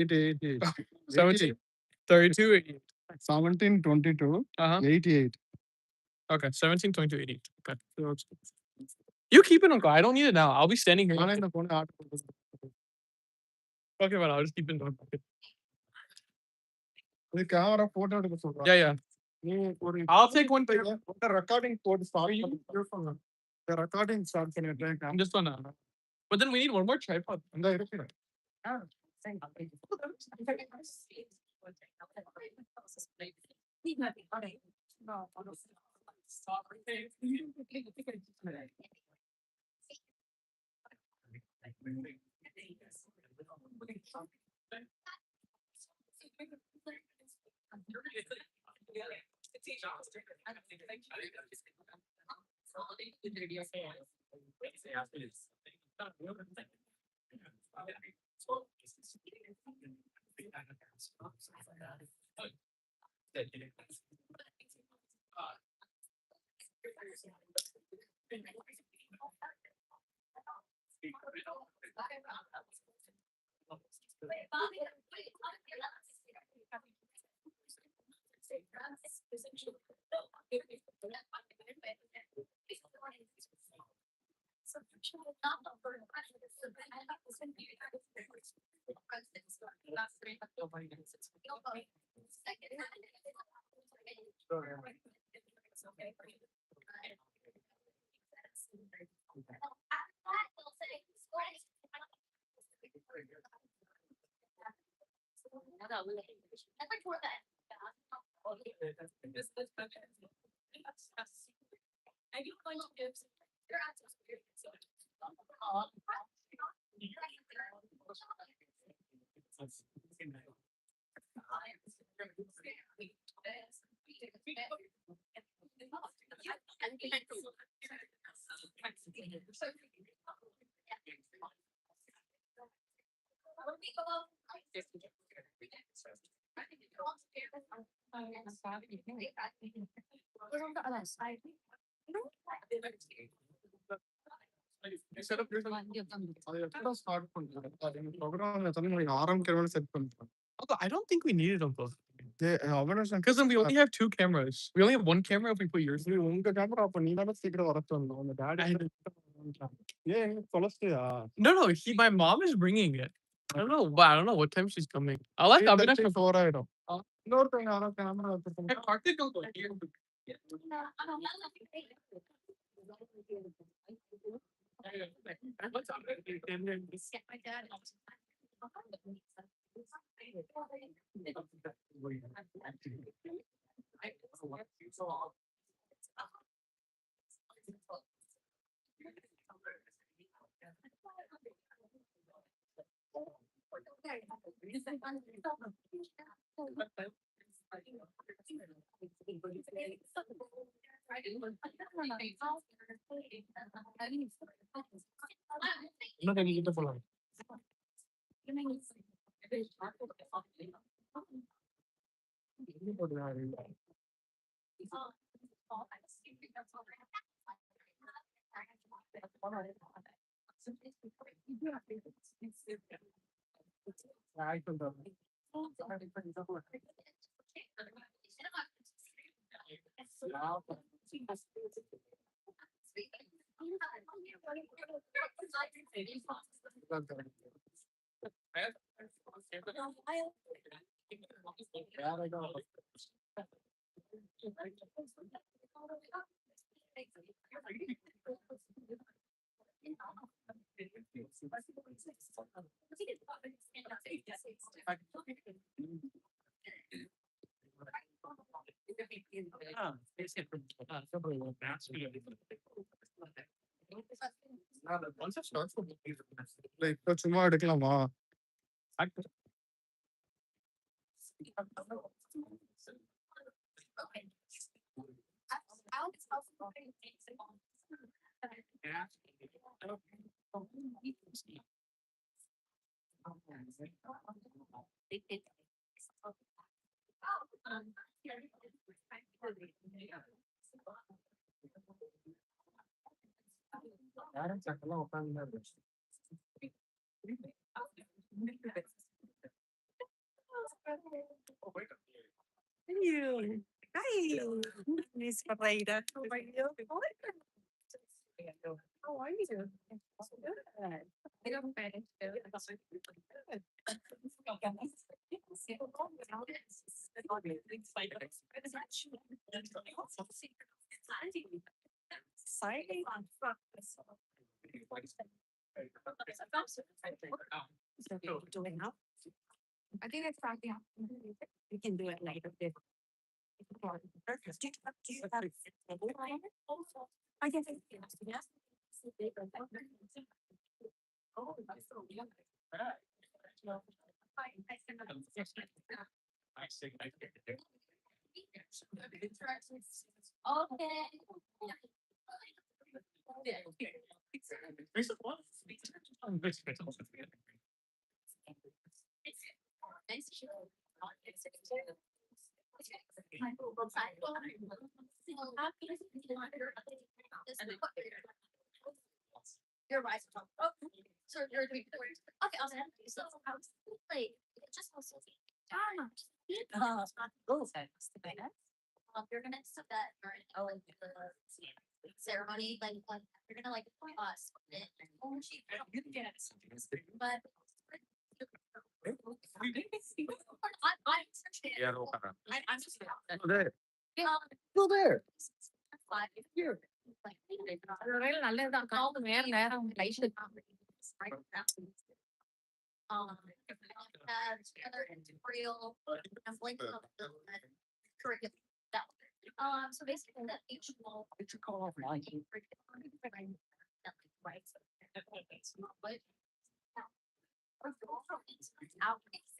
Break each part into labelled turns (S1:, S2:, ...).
S1: 88.
S2: 17, 32, 88.
S1: 1722,
S2: Uh-huh.
S1: 88.
S2: Okay, 17, 22, 88. Okay. You keep it, uncle. I don't need it now. I'll be standing here.
S1: நானே இந்த phone order போட்டேன்.
S2: Okay, well, I'll just keep it in my pocket.
S1: இது camera photo எடுக்க சொல்றான்.
S2: Yeah, yeah.
S1: நீ ஒரு
S2: I'll take one.
S1: உங்க recording போட்டு start பண்ணி the recording start பண்ணிட்டேன்.
S2: I'm just gonna. But then we need one more tripod.
S1: இந்த இருக்கு. அது எப்போ ஸ்டார்ட் பண்றது? அது ப்ரோக்ராம் எத்தனை மணிக்கு ஆரம்பிக்கிறவங்க செட் பண்றேன்.
S2: Uncle, I don't think we need it, Uncle.
S1: அவனும்
S2: Because then we only have 2 cameras. We only have 1 camera if we put yours.
S1: உங்க கேமரா அப்ப நீ தானே சீக்கிரம் வர சொல்லணும். உங்க டாடி ஏன் தொலைச்சியா?
S2: No, no, my mom is bringing it. I don't know what time she's coming. I'll let Avinash.
S1: 4 ஆயிடும். இன்னொருத்தவங்க யாரோ கேமரா வச்சிருக்காங்க.
S2: Hey, Karthik, Uncle, here. What's up?
S1: இன்னும் கொஞ்சம் கிட்ட போலாம். எங்க போடுறாரு?
S2: Once it starts, we'll use it.
S1: இப்ப சும்மா எடுக்கலாமா? யாரும் சட்டெல்லாம் உட்காந்து
S3: You. Hi. Miss Pareda. How are you? How are you? Good. I don't manage to. Good. Exciting. So you're doing now? I think it's Friday. We can do it later. Perfect. Do you have a deadline? I guess yes. Oh, that's so young. You're right. Oh, so you're doing okay. I'll send you. So I was like, it just was so you're gonna set that during the ceremony, like you're gonna like split it. But I'm just
S1: There.
S3: yeah.
S1: Still there.
S3: Here. நல்லதுதான் காது வேற நேரம் light other editorial curriculum. So basically that each wall
S1: It's a call off line.
S3: right. Out. Both but it's out it's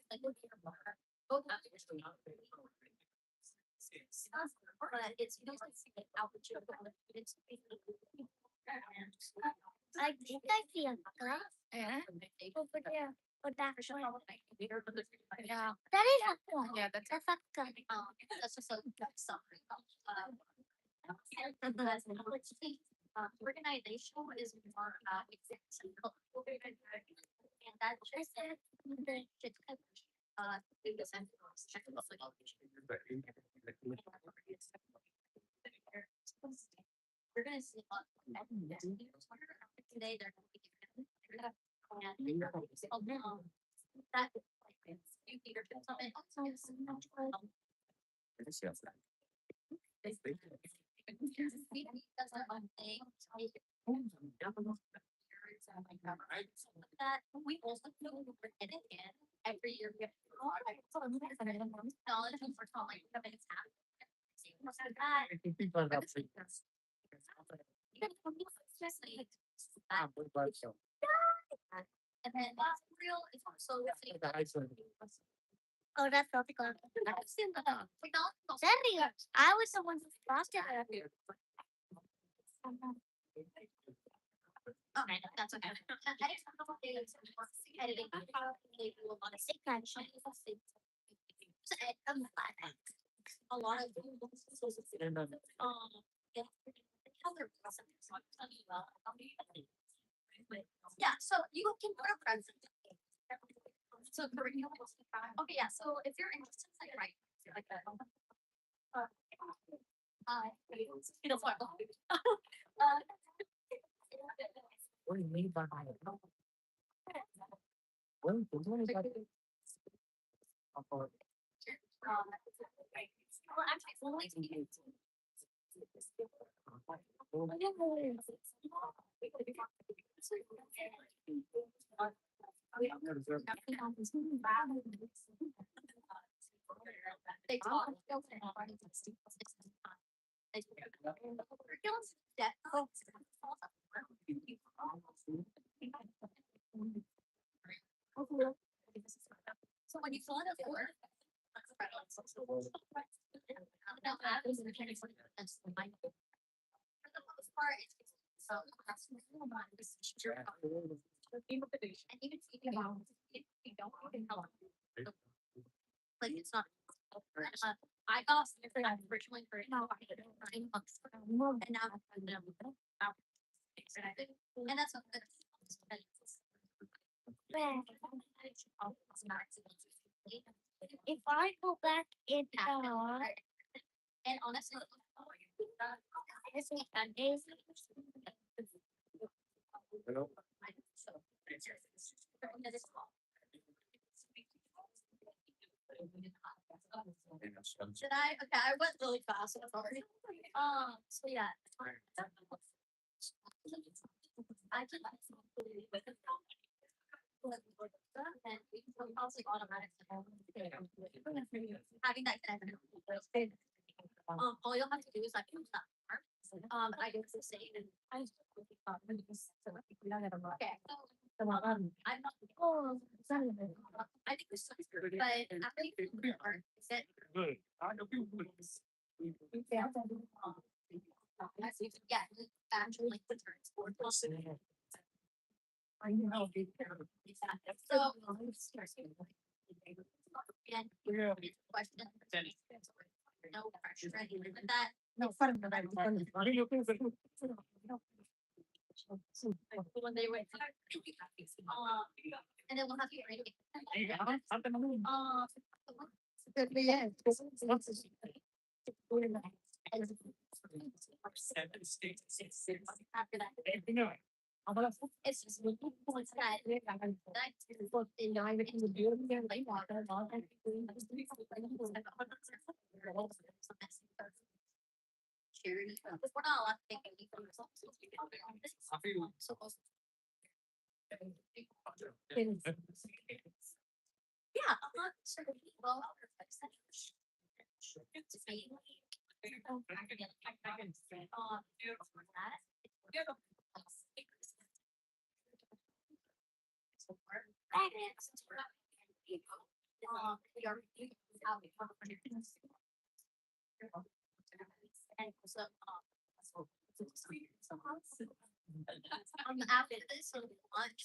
S4: I think I feel good. Over there. Or that way.
S3: yeah.
S4: That is a good.
S3: Yeah, that's
S4: That's a good.
S3: that's just that's something. Organization is more executive. And that just we're gonna see today they're gonna be different. That you leadership summit. That's one thing. That we also do it again every year. We have knowledge for calling the minutes happen. And then real is also
S4: Oh, that's not the good.
S3: technology.
S4: Serious. I was the one who lost it.
S3: Okay, that's okay. Editing. A lot of yeah, so you can put a present. So curriculum. Okay, yeah. So if you're interested, like right, like that. You know what?
S1: What do you mean by that? Well, there's one is like-
S3: Well, actually, it's only they talk. So when you fill out a form, now that is the case. For the most part, it's so that's and even if you don't even help. Like it's not. I got originally for 9 months, and now and that's what
S4: If I go back in
S3: And honestly,
S4: this weekend is
S3: did I? Okay, I went really fast. I'm sorry. So yeah. I just and we can also automatic. Having that connection. All you'll have to do is like use that form. I do the same and I. Okay. So, I'm not.
S4: oh,
S3: I think this sucks, but after you do the art, is it? Yeah, actually like the turns.
S1: I know.
S3: So. And
S1: Yeah.
S3: question. No pressure, anything like that.
S1: No, fun, but I'm fun.
S3: When they went. And then we'll have to get ready. After that. It's just once that. Charity, because we're not allowed to take any from ourselves. So. Yeah, I'm not sure. Well, it's me. And so, after this, so lunch.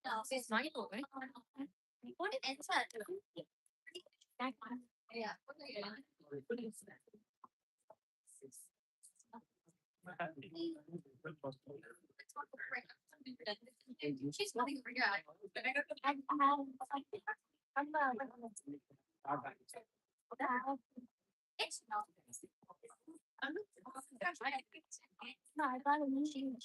S3: No, it's not. What is that? Yeah. She's nothing for you. It's not.
S4: no, I got a machine.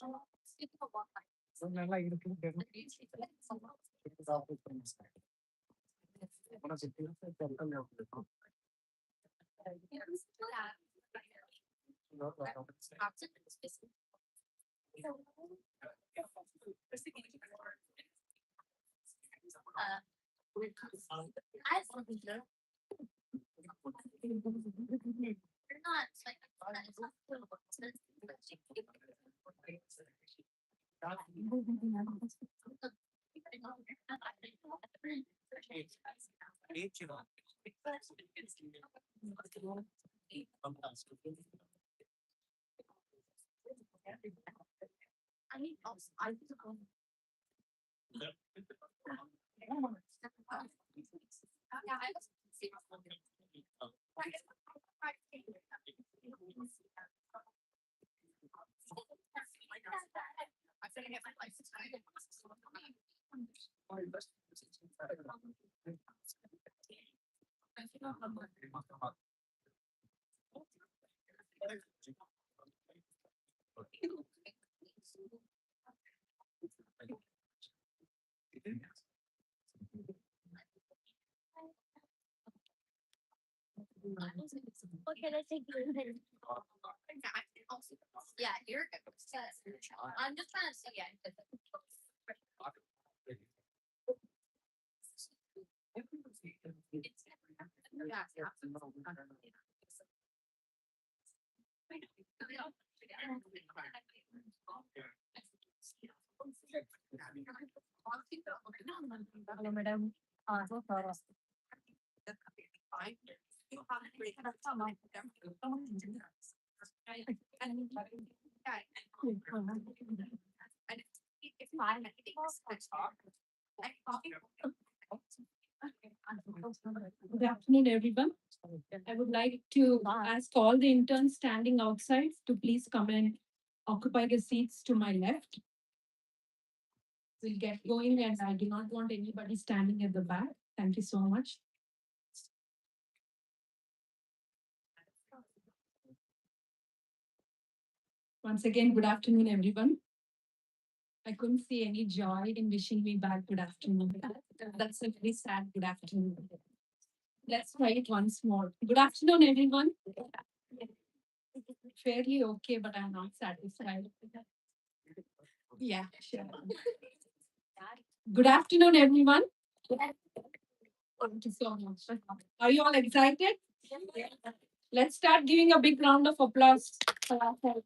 S3: You're not like I mean, also, I
S4: Okay, let's take you.
S3: Yeah, you're good. I'm just trying to see it.
S4: Hello, madam. So sorry.
S5: Good afternoon, everyone. I would like to ask all the interns standing outside to please come and occupy the seats to my left. We'll get going, and I do not want anybody standing at the back. Thank you so much. Once again, good afternoon, everyone. I couldn't see any joy in wishing me back good afternoon. That's a very sad good afternoon. Let's try it once more. Good afternoon, everyone. Fairly okay, but I'm not satisfied. Yeah, sure. Good afternoon, everyone. Thank you so much. Are you all excited? Let's start giving a big round of applause for ourselves.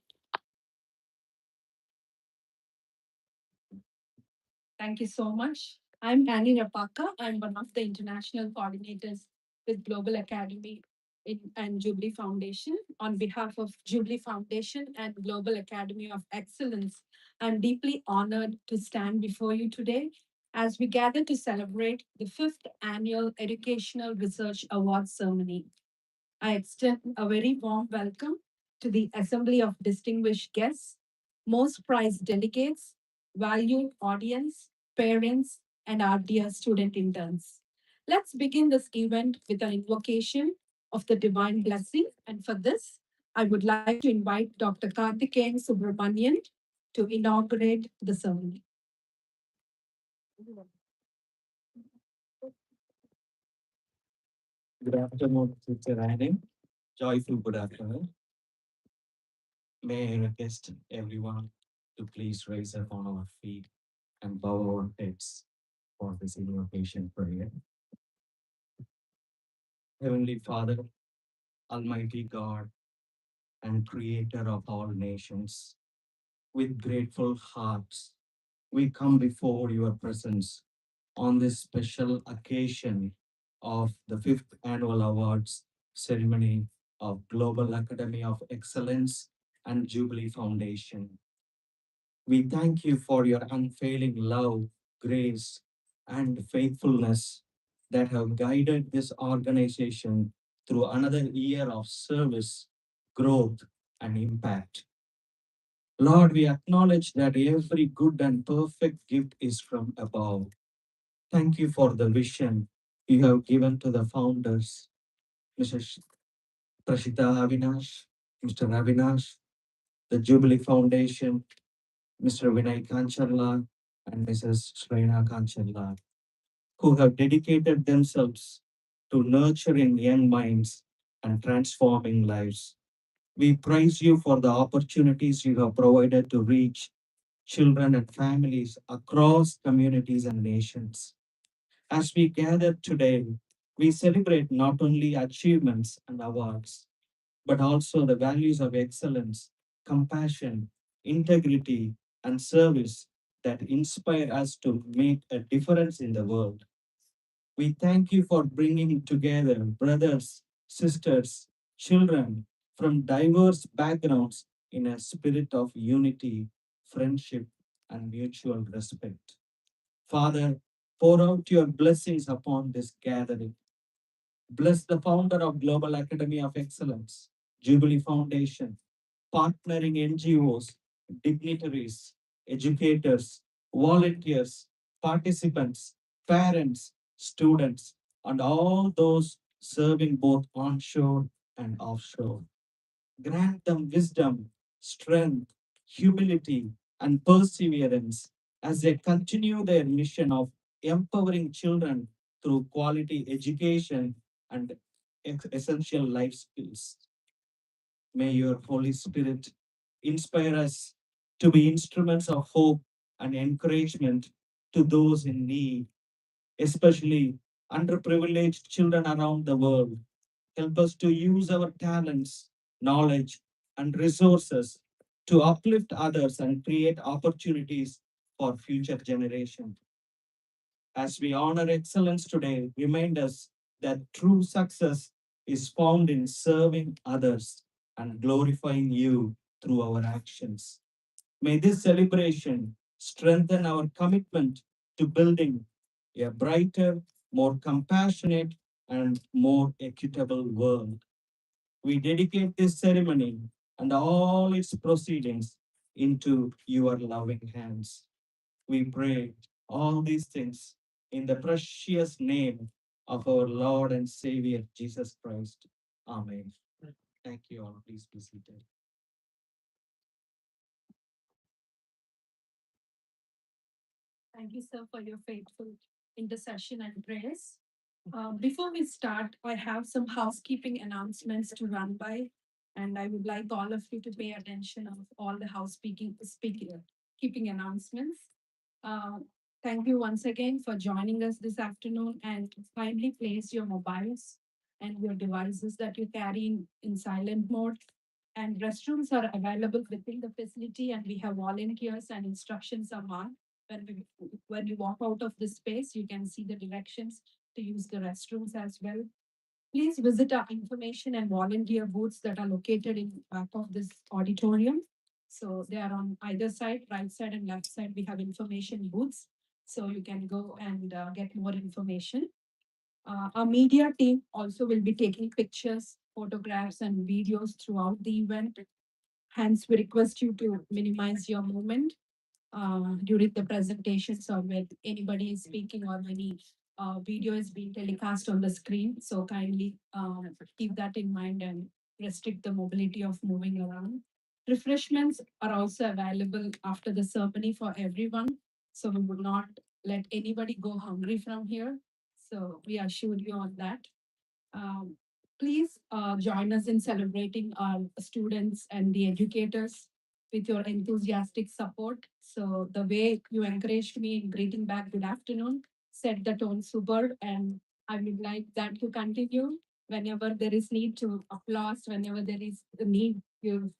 S5: Thank you so much. I'm Annie Rapaka. I'm one of the international coordinators with Global Academy and Jubilee Foundation. On behalf of Jubilee Foundation and Global Academy of Excellence, I'm deeply honored to stand before you today as we gather to celebrate the fifth annual Educational Research Awards ceremony. I extend a very warm welcome to the Assembly of Distinguished Guests, most prized delegates, valued audience, parents, and our dear student interns. Let's begin this event with an invocation of the divine blessing. And for this, I would like to invite Dr. Karthikeyan Subramanian to inaugurate the ceremony.
S6: Good afternoon, Mr. Annie. Joyful good afternoon. May I request everyone to please raise up on our feet and bow our heads for this invocation prayer. Heavenly Father, Almighty God, and Creator of all nations, with grateful hearts, we come before your presence on this special occasion of the fifth annual awards ceremony of Global Academy of Excellence and Jubilee Foundation. We thank you for your unfailing love, grace, and faithfulness that have guided this organization through another year of service, growth, and impact. Lord, we acknowledge that every good and perfect gift is from above. Thank you for the vision you have given to the founders, Mrs. Prashita Avinash, Mr. Avinash, the Jubilee Foundation, Mr. Vinay Kancharla, and Mrs. Srena Kancharla, who have dedicated themselves to nurturing young minds and transforming lives. We praise you for the opportunities you have provided to reach children and families across communities and nations. As we gather today, we celebrate not only achievements and awards, but also the values of excellence, compassion, integrity, and service that inspire us to make a difference in the world. We thank you for bringing together brothers, sisters, children from diverse backgrounds in a spirit of unity, friendship, and mutual respect. Father, pour out your blessings upon this gathering. Bless the founder of Global Academy of Excellence, Jubilee Foundation, partnering NGOs, dignitaries, educators, volunteers, participants, parents, students, and all those serving both onshore and offshore. Grant them wisdom, strength, humility, and perseverance as they continue their mission of empowering children through quality education and essential life skills. May your Holy Spirit inspire us to be instruments of hope and encouragement to those in need, especially underprivileged children around the world. Help us to use our talents, knowledge, and resources to uplift others and create opportunities for future generations. As we honor excellence today, remind us that true success is found in serving others and glorifying you through our actions. May this celebration strengthen our commitment to building a brighter, more compassionate, and more equitable world. We dedicate this ceremony and all its proceedings into your loving hands. We pray all these things in the precious name of our Lord and Savior Jesus Christ. Amen. Thank you all. Please be seated.
S5: Thank you, sir, for your faithful intercession and prayers. Before we start, I have some housekeeping announcements to run by, and I would like all of you to pay attention of all the keeping announcements. Uh, Thank you once again for joining us this afternoon, and kindly place your mobiles and your devices that you carry in silent mode. And restrooms are available within the facility, and we have volunteers and instructions are marked. When you walk out of this space, you can see the directions to use the restrooms as well. Please visit our information and volunteer booths that are located in back of this auditorium. So they are on either side, right side and left side. We have information booths, so you can go and get more information. Our media team also will be taking pictures, photographs, and videos throughout the event. Hence, we request you to minimize your movement during the presentations or when anybody is speaking or any video is being telecast on the screen. So kindly keep that in mind and restrict the mobility of moving around. Refreshments are also available after the ceremony for everyone. So we would not let anybody go hungry from here. So we assure you on that. Um, Please join us in celebrating our students and the educators with your enthusiastic support. So the way you encouraged me in greeting back good afternoon set the tone super, and I would like that to continue whenever there is need to applause, whenever there is the need to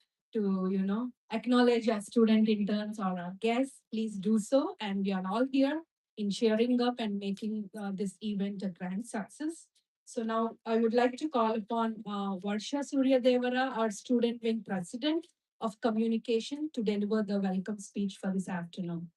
S5: acknowledge our student interns or our guests. Please do so, and we are all here in cheering up and making this event a grand success. So now I would like to call upon Varsha Surya Devara, our student wing president of communication, to deliver the welcome speech for this afternoon.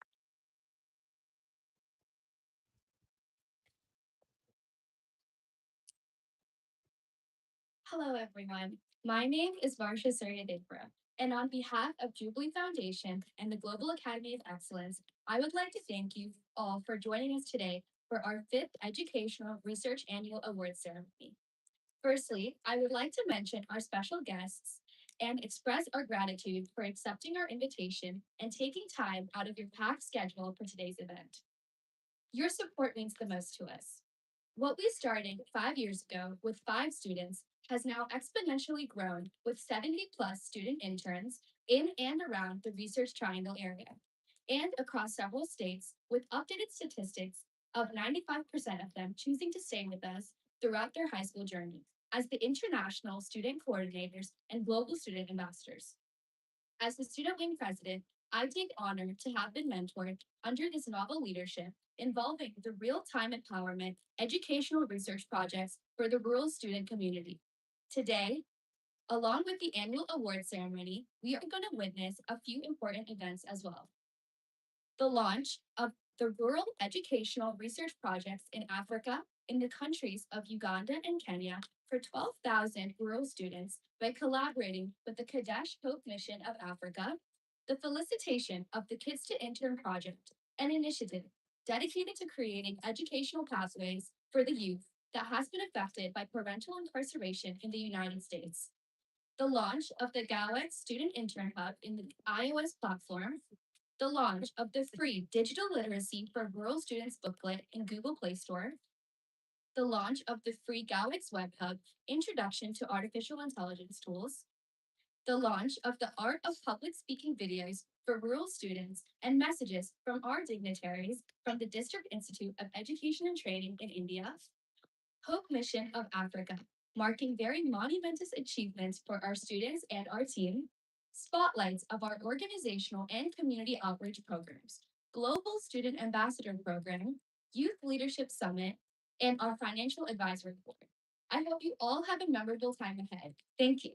S7: Hello, everyone. My name is Varsha Suryadevara, and on behalf of Jubilee Foundation and the Global Academy of Excellence, I would like to thank you all for joining us today for our fifth Educational Research Annual Awards Ceremony. Firstly, I would like to mention our special guests and express our gratitude for accepting our invitation and taking time out of your packed schedule for today's event. Your support means the most to us. What we started 5 years ago with 5 students has now exponentially grown with 70 plus student interns in and around the Research Triangle area and across several states with updated statistics of 95% of them choosing to stay with us throughout their high school journey as the international student coordinators and global student ambassadors. As the student wing president, I take honor to have been mentored under this novel leadership involving the real-time empowerment educational research projects for the rural student community. Today, along with the annual award ceremony, we are going to witness a few important events as well. The launch of the rural educational research projects in Africa in the countries of Uganda and Kenya for 12,000 rural students by collaborating with the Kadesh Hope Mission of Africa, the felicitation of the Kids to Intern project, an initiative dedicated to creating educational pathways for the youth that has been affected by parental incarceration in the United States. The launch of the Gowet Student Intern Hub in the iOS platform, the launch of the free Digital Literacy for Rural Students booklet in Google Play Store, the launch of the free Gowit's Web Hub Introduction to Artificial Intelligence Tools, the launch of the Art of Public Speaking videos for rural students and messages from our dignitaries from the District Institute of Education and Training in India, Hope Mission of Africa, marking very monumentous achievements for our students and our team, spotlights of our organizational and community outreach programs, Global Student Ambassador Program, Youth Leadership Summit, and our Financial Advisory Board. I hope you all have a memorable time ahead. Thank you.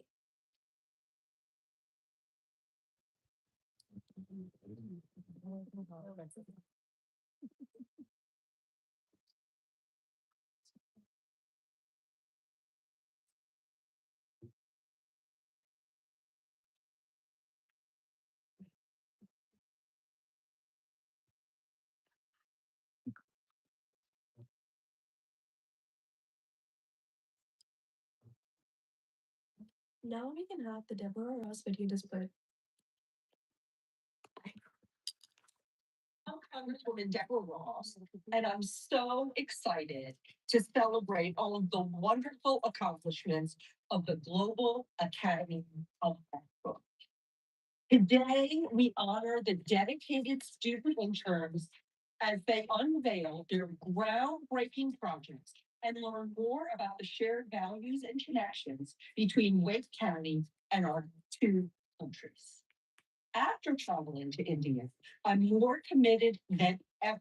S5: Now we can have the Deborah Ross video displayed.
S8: I'm Congresswoman Deborah Ross, and I'm so excited to celebrate all of the wonderful accomplishments of the Global Academy of Excellence. Today, we honor the dedicated student interns as they unveil their groundbreaking projects and learn more about the shared values and connections between Wake County and our two countries. After traveling to India, I'm more committed than ever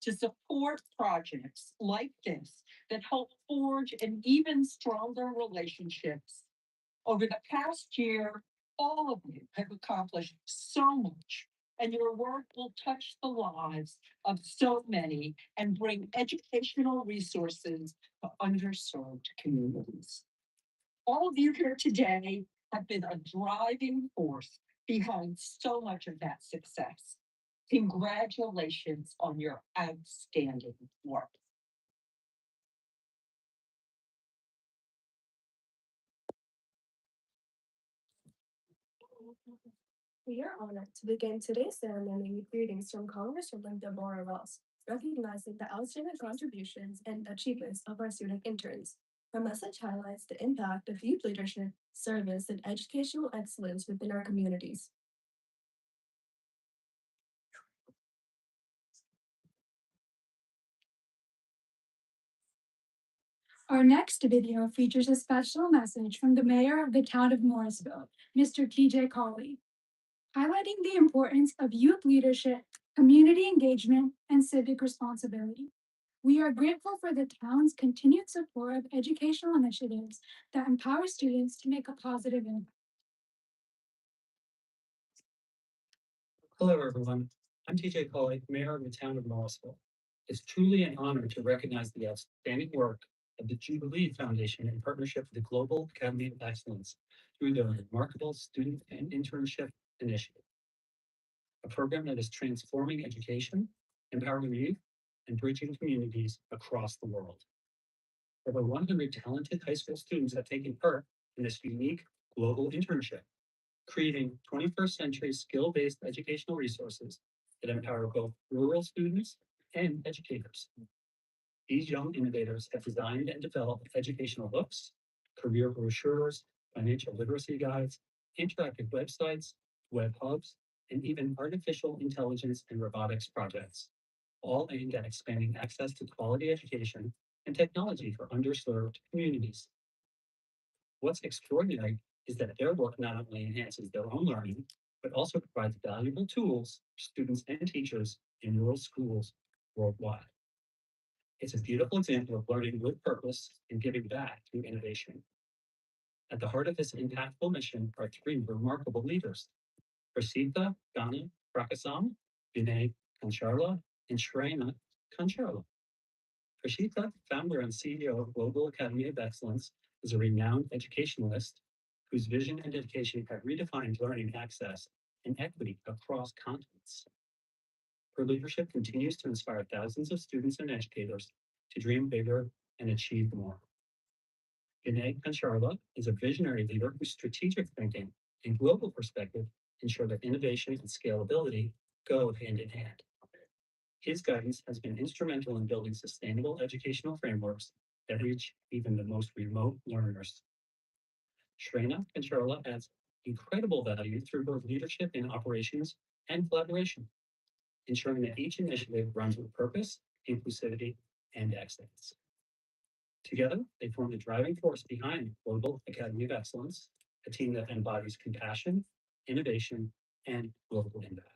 S8: to support projects like this that help forge an even stronger relationships. Over the past year, all of you have accomplished so much, and your work will touch the lives of so many and bring educational resources to underserved communities. All of you here today have been a driving force behind so much of that success. Congratulations on your outstanding work.
S5: We are honored to begin today's ceremony with greetings from Congresswoman Deborah Ross, recognizing the outstanding contributions and achievements of our student interns. Her message highlights the impact of youth leadership, service, and educational excellence within our communities. Our next video features a special message from the mayor of the town of Morrisville, Mr. TJ Colley, highlighting the importance of youth leadership, community engagement, and civic responsibility. We are grateful for the town's continued support of educational initiatives that empower students to make a positive impact.
S9: Hello, everyone. I'm TJ Colley, Mayor of the town of Morrisville. It's truly an honor to recognize the outstanding work of the Jubilee Foundation in partnership with the Global Academy of Excellence through their remarkable student and internship initiative, a program that is transforming education, empowering youth, and bridging communities across the world. Over 100 talented high school students have taken part in this unique global internship, creating 21st century skill-based educational resources that empower both rural students and educators. These young innovators have designed and developed educational books, career brochures, financial literacy guides, interactive websites, web hubs, and even artificial intelligence and robotics projects, all aimed at expanding access to quality education and technology for underserved communities. What's extraordinary is that their work not only enhances their own learning, but also provides valuable tools for students and teachers in rural schools worldwide. It's a beautiful example of learning with purpose and giving back through innovation. At the heart of this impactful mission are three remarkable leaders: Prasita Gana Prakasam, Vinay Kancharla, and Shreyana Kancharla. Prashita, founder and CEO of Global Academy of Excellence, is a renowned educationalist whose vision and dedication have redefined learning access and equity across continents. Her leadership continues to inspire thousands of students and educators to dream bigger and achieve more. Vinay Kancharla is a visionary leader whose strategic thinking and global perspective ensure that innovation and scalability go hand in hand. His guidance has been instrumental in building sustainable educational frameworks that reach even the most remote learners. Shreyana Kancharla adds incredible value through her leadership in operations and collaboration, ensuring that each initiative runs with purpose, inclusivity, and excellence. Together, they form the driving force behind Global Academy of Excellence, a team that embodies compassion, innovation, and global impact.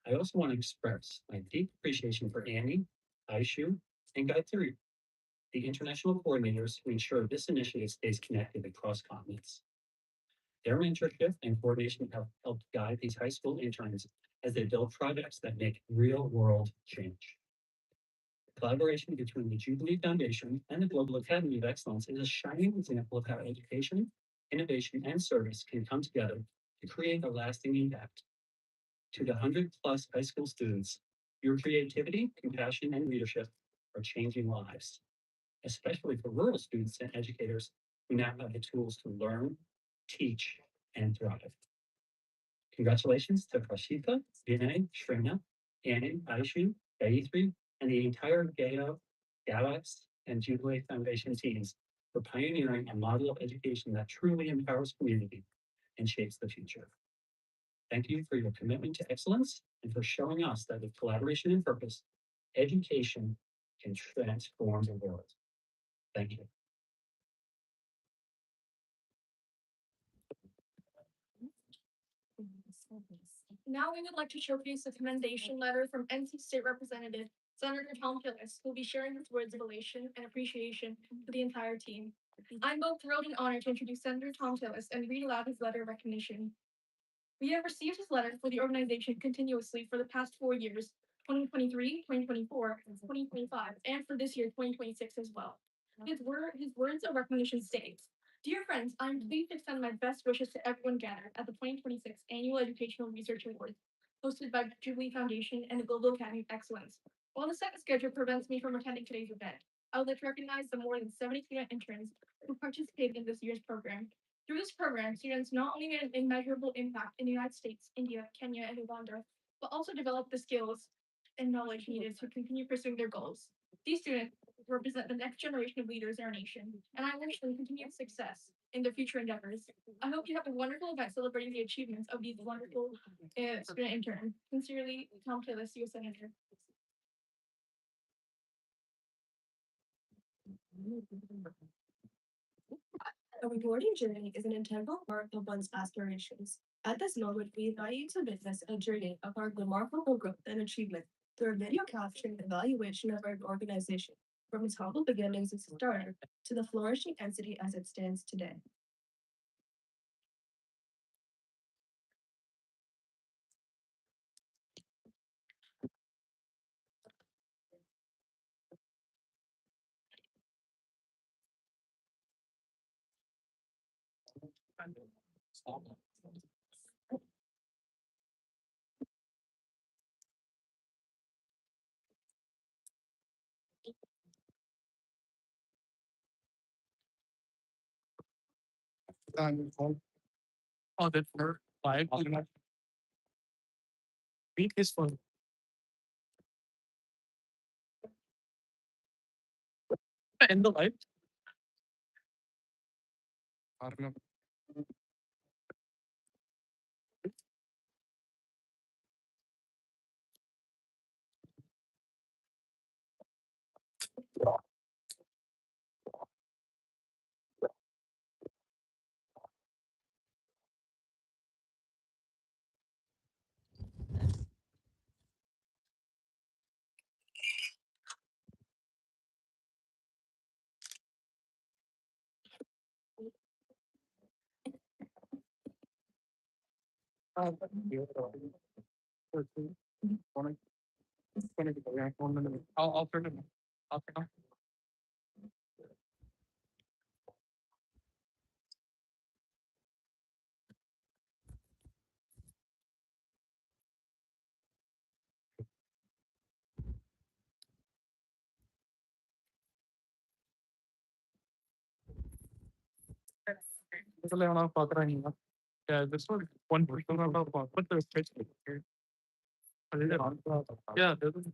S9: I also want to express my deep appreciation for Annie, Aishu, and Gayatri, the international coordinators who ensure this initiative stays connected across continents. Their mentorship and coordination have helped guide these high school interns as they build projects that make real world change. The collaboration between the Jubilee Foundation and the Global Academy of Excellence is a shining example of how education, innovation, and service can come together to create a lasting impact. To the 100+ high school students, your creativity, compassion, and leadership are changing lives, especially for rural students and educators who now have the tools to learn, teach, and thrive. Congratulations to Prashita, Vinay, Shrina, Annie, Aishu, Gayatri, and the entire Galax and Jubilee Foundation teams for pioneering a model of education that truly empowers community and shapes the future. Thank you for your commitment to excellence and for showing us that with collaboration and purpose, education can transform the world. Thank you.
S7: Now we would like to showcase a commendation letter from NC State Representative Senator Tom Tillis, who will be sharing his words of elation and appreciation to the entire team. I'm both thrilled and honored to introduce Senator Tom Tillis and read aloud his letter of recognition. We have received his letter for the organization continuously for the past 4 years, 2023, 2024, 2025, and for this year, 2026 as well. His words of recognition states, "Dear friends, I'm pleased to extend my best wishes to everyone gathered at the 2026 Annual Educational Research Awards, hosted by Jubilee Foundation and the Global Academy of Excellence. While the set schedule prevents me from attending today's event, I would like to recognize the more than 70 student interns who participated in this year's program. Through this program, students not only made an immeasurable impact in the United States, India, Kenya, and Uganda, but also developed the skills and knowledge needed to continue pursuing their goals. These students represent the next generation of leaders in our nation, and I wish them continued success in their future endeavors. I hope you have a wonderful event celebrating the achievements of these wonderful student interns. Sincerely, Tom Tillis, U.S. Senator."
S10: A rewarding journey is an integral part of one's aspirations. At this moment, we invite you to witness a journey of our remarkable growth and achievement through a video capturing and evaluation of our organization, from its humble beginnings as a starter to the flourishing entity as it stands today.
S2: Oh, that's for 5. Beat is for end the live. I'll turn it on. I'll turn it on. இதுல நான் பாக்குறேன். Yeah, this one 1% of but the pitch here. Yeah, there's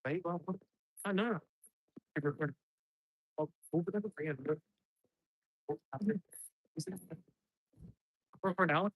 S1: Đấy, có. No. Open up a brand. For now,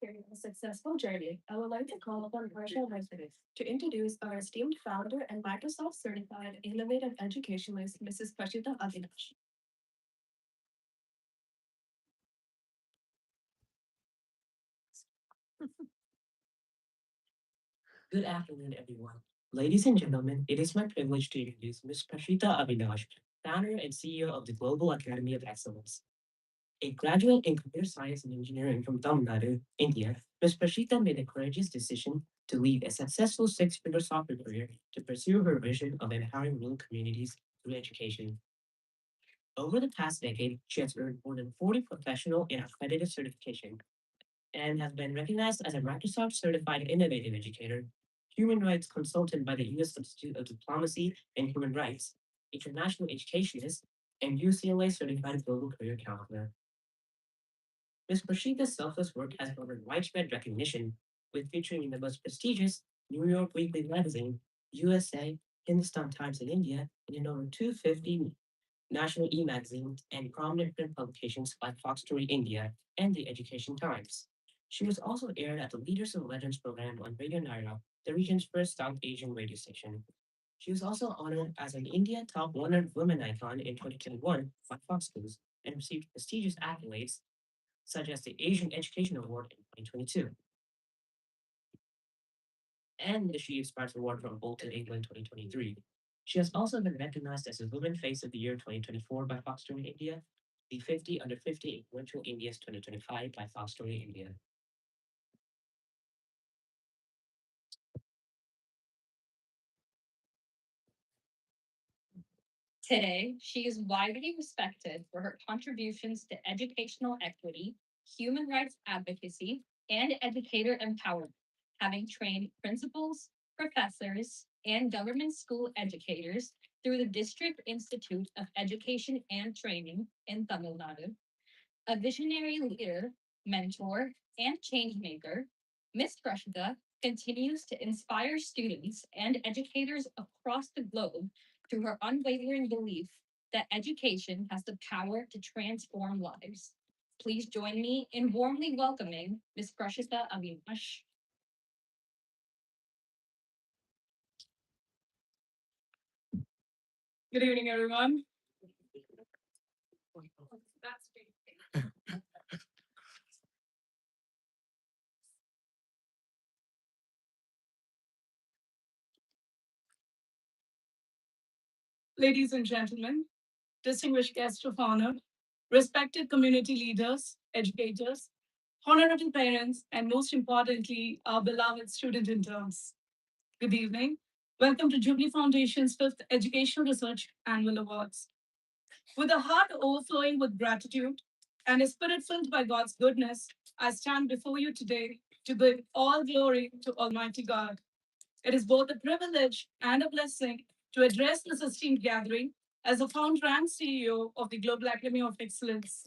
S10: During a successful journey, I would like to call upon Harsha Resident to introduce our esteemed founder and Microsoft certified innovative educationalist, Mrs. Prashita Avinash.
S11: Good afternoon, everyone. Ladies and gentlemen, it is my privilege to introduce Ms. Prashita Avinash, founder and CEO of the Global Academy of Excellence. A graduate in computer science and engineering from Tamil Nadu, India, Ms. Prashita made a courageous decision to leave a successful six-figure software career to pursue her vision of empowering rural communities through education. Over the past decade, she has earned more than 40 professional and accredited certifications and has been recognized as a Microsoft Certified Innovative Educator, Human Rights Consultant by the U.S. Institute of Diplomacy and Human Rights, International Educationist, and UCLA Certified Global Career Counselor. Ms. Prashita's selfless work has garnered widespread recognition, with featuring in the most prestigious New York Weekly Magazine, USA, Hindustan Times in India, and in over 250 national e-magazines and prominent print publications like Fox Story India and the Education Times. She was also aired at the Leaders and Legends program on Radio Naira, the region's first South Asian radio station. She was also honored as an India Top 100 Women Icon in 2021 by Fox News and received prestigious accolades such as the Asian Education Award in 2022 and the She Inspires Award from Bolton, England 2023. She has also been recognized as a Women Face of the Year 2024 by Fox Story India, the 50 Under 50 Influential India's 2025 by Fox Story India.
S7: Today, she is widely respected for her contributions to educational equity, human rights advocacy, and educator empowerment, having trained principals, professors, and government school educators through the District Institute of Education and Training in Tamil Nadu. A visionary leader, mentor, and changemaker, Ms. Prashita continues to inspire students and educators across the globe through her unwavering belief that education has the power to transform lives. Please join me in warmly welcoming Ms. Prashita Avinash.
S5: Good evening, everyone. Ladies and gentlemen, distinguished guests of honor, respected community leaders, educators, honorable parents, and most importantly, our beloved student interns. Good evening. Welcome to Jubilee Foundation's 5th Educational Research Annual Awards. With a heart overflowing with gratitude and a spirit filled by God's goodness, I stand before you today to give all glory to Almighty God. It is both a privilege and a blessing to address this esteemed gathering as the founder and CEO of the Global Academy of Excellence.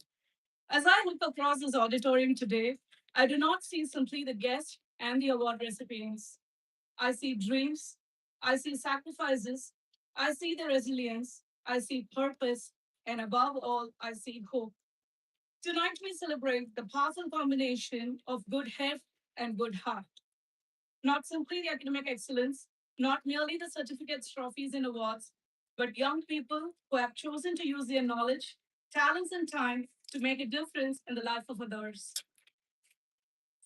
S5: As I look across this auditorium today, I do not see simply the guests and the award recipients. I see dreams, I see sacrifices, I see the resilience, I see purpose, and above all, I see hope. Tonight, we celebrate the powerful combination of good head and good heart. Not simply the academic excellence, not merely the certificates, trophies, and awards, but young people who have chosen to use their knowledge, talents, and time to make a difference in the life of others.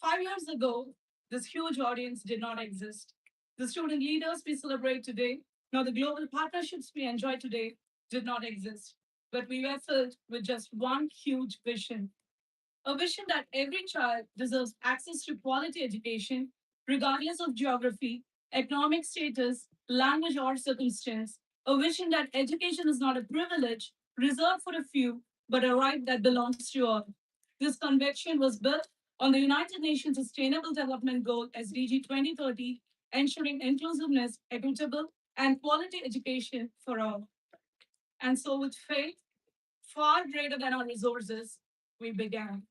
S5: 5 years ago, this huge audience did not exist. The student leaders we celebrate today, nor the global partnerships we enjoy today, did not exist. But we were filled with just one huge vision, a vision that every child deserves access to quality education, regardless of geography, economic status, language, or circumstance. A vision that education is not a privilege reserved for a few, but a right that belongs to all. This conviction was built on the United Nations Sustainable Development Goal SDG 2030, ensuring inclusiveness, equitable, and quality education for all. And so, with faith far greater than our resources, we began.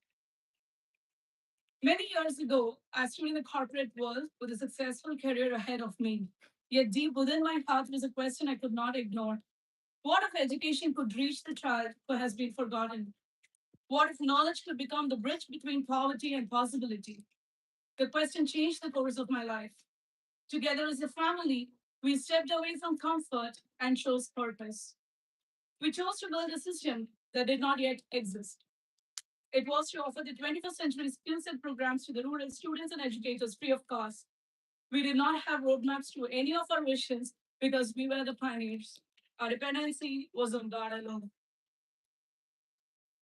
S5: Many years ago, I stood in the corporate world with a successful career ahead of me. Yet deep within my heart was a question I could not ignore. What if education could reach the child who has been forgotten? What if knowledge could become the bridge between poverty and possibility? The question changed the course of my life. Together as a family, we stepped away from comfort and chose purpose. We chose to build a system that did not yet exist. It was to offer the 21st century skill set programs to the rural students and educators free of cost. We did not have roadmaps to any of our visions because we were the pioneers. Our dependency was on God alone.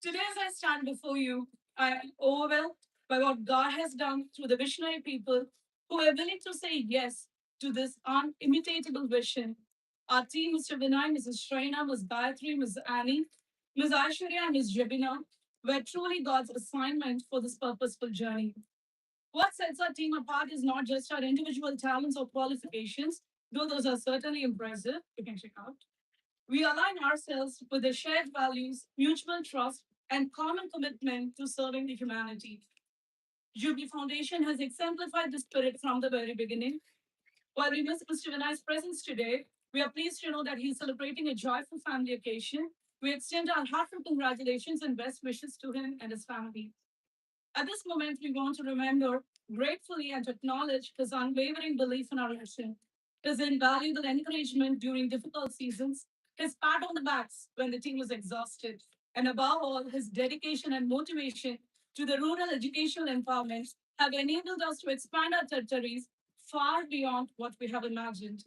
S5: Today, as I stand before you, I am overwhelmed by what God has done through the visionary people who are willing to say yes to this unimitable vision. Our team, Mr. Vinay, Mrs. Shraina, Ms. Gayatri, Ms. Annie, Ms. Aishwarya, and Ms. Jabina, were truly God's assignment for this purposeful journey. What sets our team apart is not just our individual talents or qualifications, though those are certainly impressive, you can check out. We align ourselves with the shared values, mutual trust, and common commitment to serving the humanity. Jubilee Foundation has exemplified this spirit from the very beginning. While we miss Mr. Vinay's presence today, we are pleased to know that he is celebrating a joyful family occasion. We extend our heartfelt congratulations and best wishes to him and his family. At this moment, we want to remember gratefully and to acknowledge his unwavering belief in our mission, his invaluable encouragement during difficult seasons, his pat on the backs when the team was exhausted, and above all, his dedication and motivation to the rural educational empowerment have enabled us to expand our territories far beyond what we have imagined.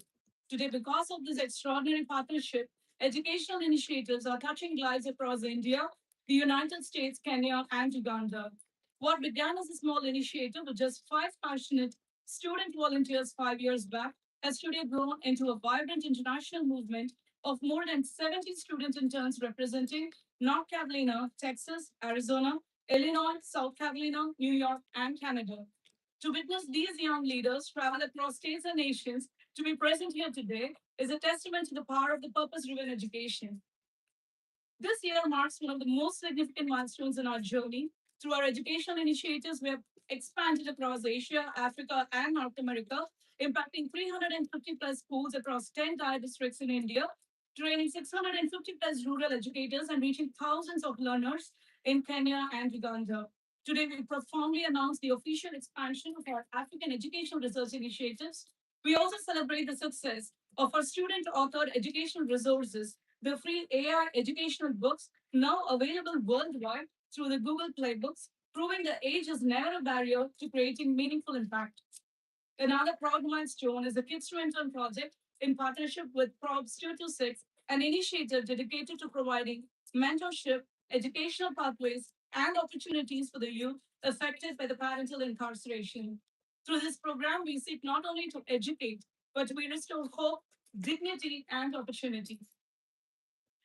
S5: Today, because of this extraordinary partnership, educational initiatives are touching lives across India, the United States, Kenya, and Uganda. What began as a small initiative with just five passionate student volunteers 5 years back has today grown into a vibrant international movement of more than 70 student interns representing North Carolina, Texas, Arizona, Illinois, South Carolina, New York, and Canada. To witness these young leaders travel across states and nations to be present here today is a testament to the power of the purpose driven education. This year marks one of the most significant milestones in our journey. Through our educational initiatives, we have expanded across Asia, Africa, and North America, impacting 350 plus schools across 10 tier districts in India, training 650 plus rural educators, and reaching thousands of learners in Kenya and Uganda. Today, we profoundly announce the official expansion of our African educational research initiatives. We also celebrate the success of our student authored educational resources, the free AI educational books now available worldwide through the Google Playbooks, proving that age is never a barrier to creating meaningful impact. Another proud milestone is the Kids to Intern project in partnership with Proverbs226, an initiative dedicated to providing mentorship, educational pathways, and opportunities for the youth affected by the parental incarceration. Through this program, we seek not only to educate, but we restore hope, dignity, and opportunity.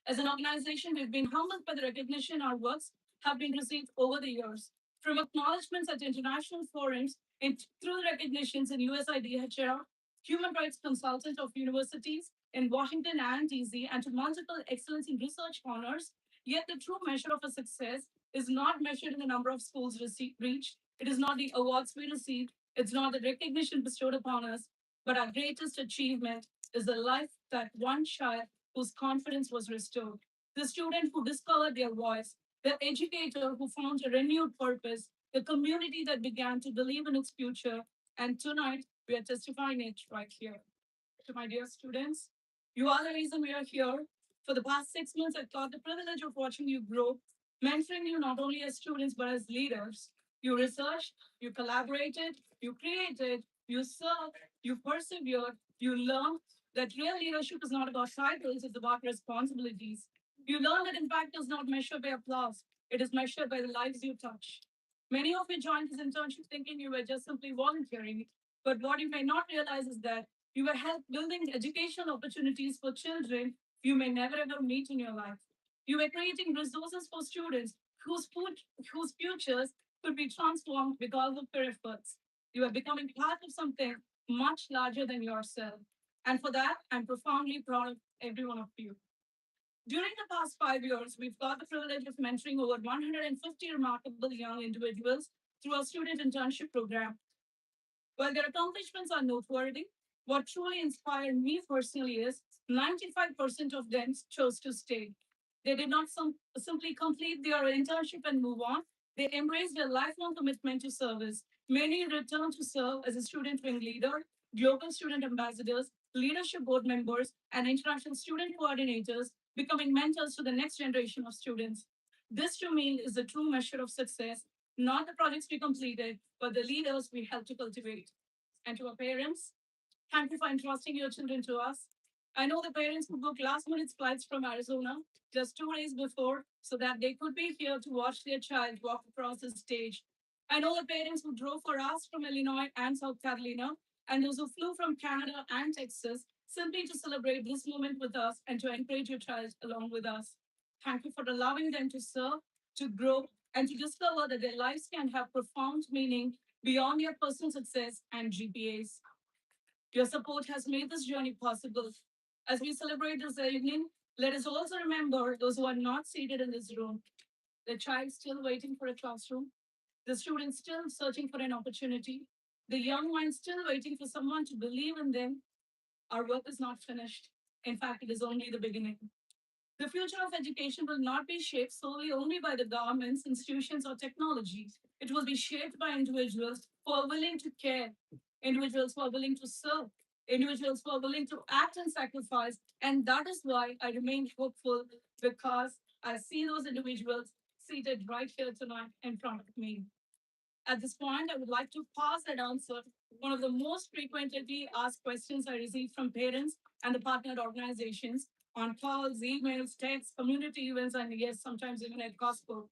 S5: As an organization, we've been humbled by the recognition our works have been received over the years, from acknowledgments at international forums and through recognitions in USIDHR, Human Rights Consultant of Universities in Washington and DC, and to multiple excellence in research honors. Yet the true measure of a success is not measured in the number of schools reached. It is not the awards we receive. It's not the recognition bestowed upon us. But our greatest achievement is the life that one child whose confidence was restored, the student who discovered their voice, the educator who found a renewed purpose, the community that began to believe in its future. And tonight, we are testifying it right here. To my dear students, you are the reason we are here. For the past 6 months, I've got the privilege of watching you grow, mentoring you not only as students, but as leaders. You researched, you collaborated, you created, you served, you persevered, you learned that real leadership is not about titles, it's about responsibilities. You learn that impact is not measured by applause, it is measured by the lives you touch. Many of you joined this internship thinking you were just simply volunteering, but what you may not realize is that you were help building educational opportunities for children you may never ever meet in your life. You were creating resources for students whose futures could be transformed because of your efforts. You are becoming part of something much larger than yourself. And for that, I'm profoundly proud of every one of you. During the past 5 years, we've got the privilege of mentoring over 150 remarkable young individuals through our student internship program. While their accomplishments are noteworthy, what truly inspired me personally is 95% of them chose to stay. They did not simply complete their internship and move on. They embraced their lifelong commitment to service. Many returned to serve as a student wing leader, global student ambassadors, leadership board members, and international student coordinators, becoming mentors to the next generation of students. This to me is the true measure of success, not the projects we completed, but the leaders we helped to cultivate. And to our parents, thank you for entrusting your children to us. I know the parents who booked last minute flights from Arizona just 2 days before so that they could be here to watch their child walk across the stage. I know the parents who drove for us from Illinois and South Carolina, and those who flew from Canada and Texas simply to celebrate this moment with us and to encourage your child along with us. Thank you for allowing them to serve, to grow, and to discover that their lives can have profound meaning beyond your personal success and GPAs. Your support has made this journey possible. As we celebrate this evening, let us also remember those who are not seated in this room, the child still waiting for a classroom, the student still searching for an opportunity, the young one still waiting for someone to believe in them. Our work is not finished. In fact, it is only the beginning. The future of education will not be shaped solely only by the governments, institutions, or technologies. It will be shaped by individuals who are willing to care, individuals who are willing to serve, individuals who are willing to act and sacrifice. And that is why I remain hopeful, because I see those individuals seated right here tonight in front of me. At this point, I would like to pause and answer one of the most frequently asked questions I receive from parents and the partnered organizations on calls, emails, texts, community events, and yes, sometimes even at Costco.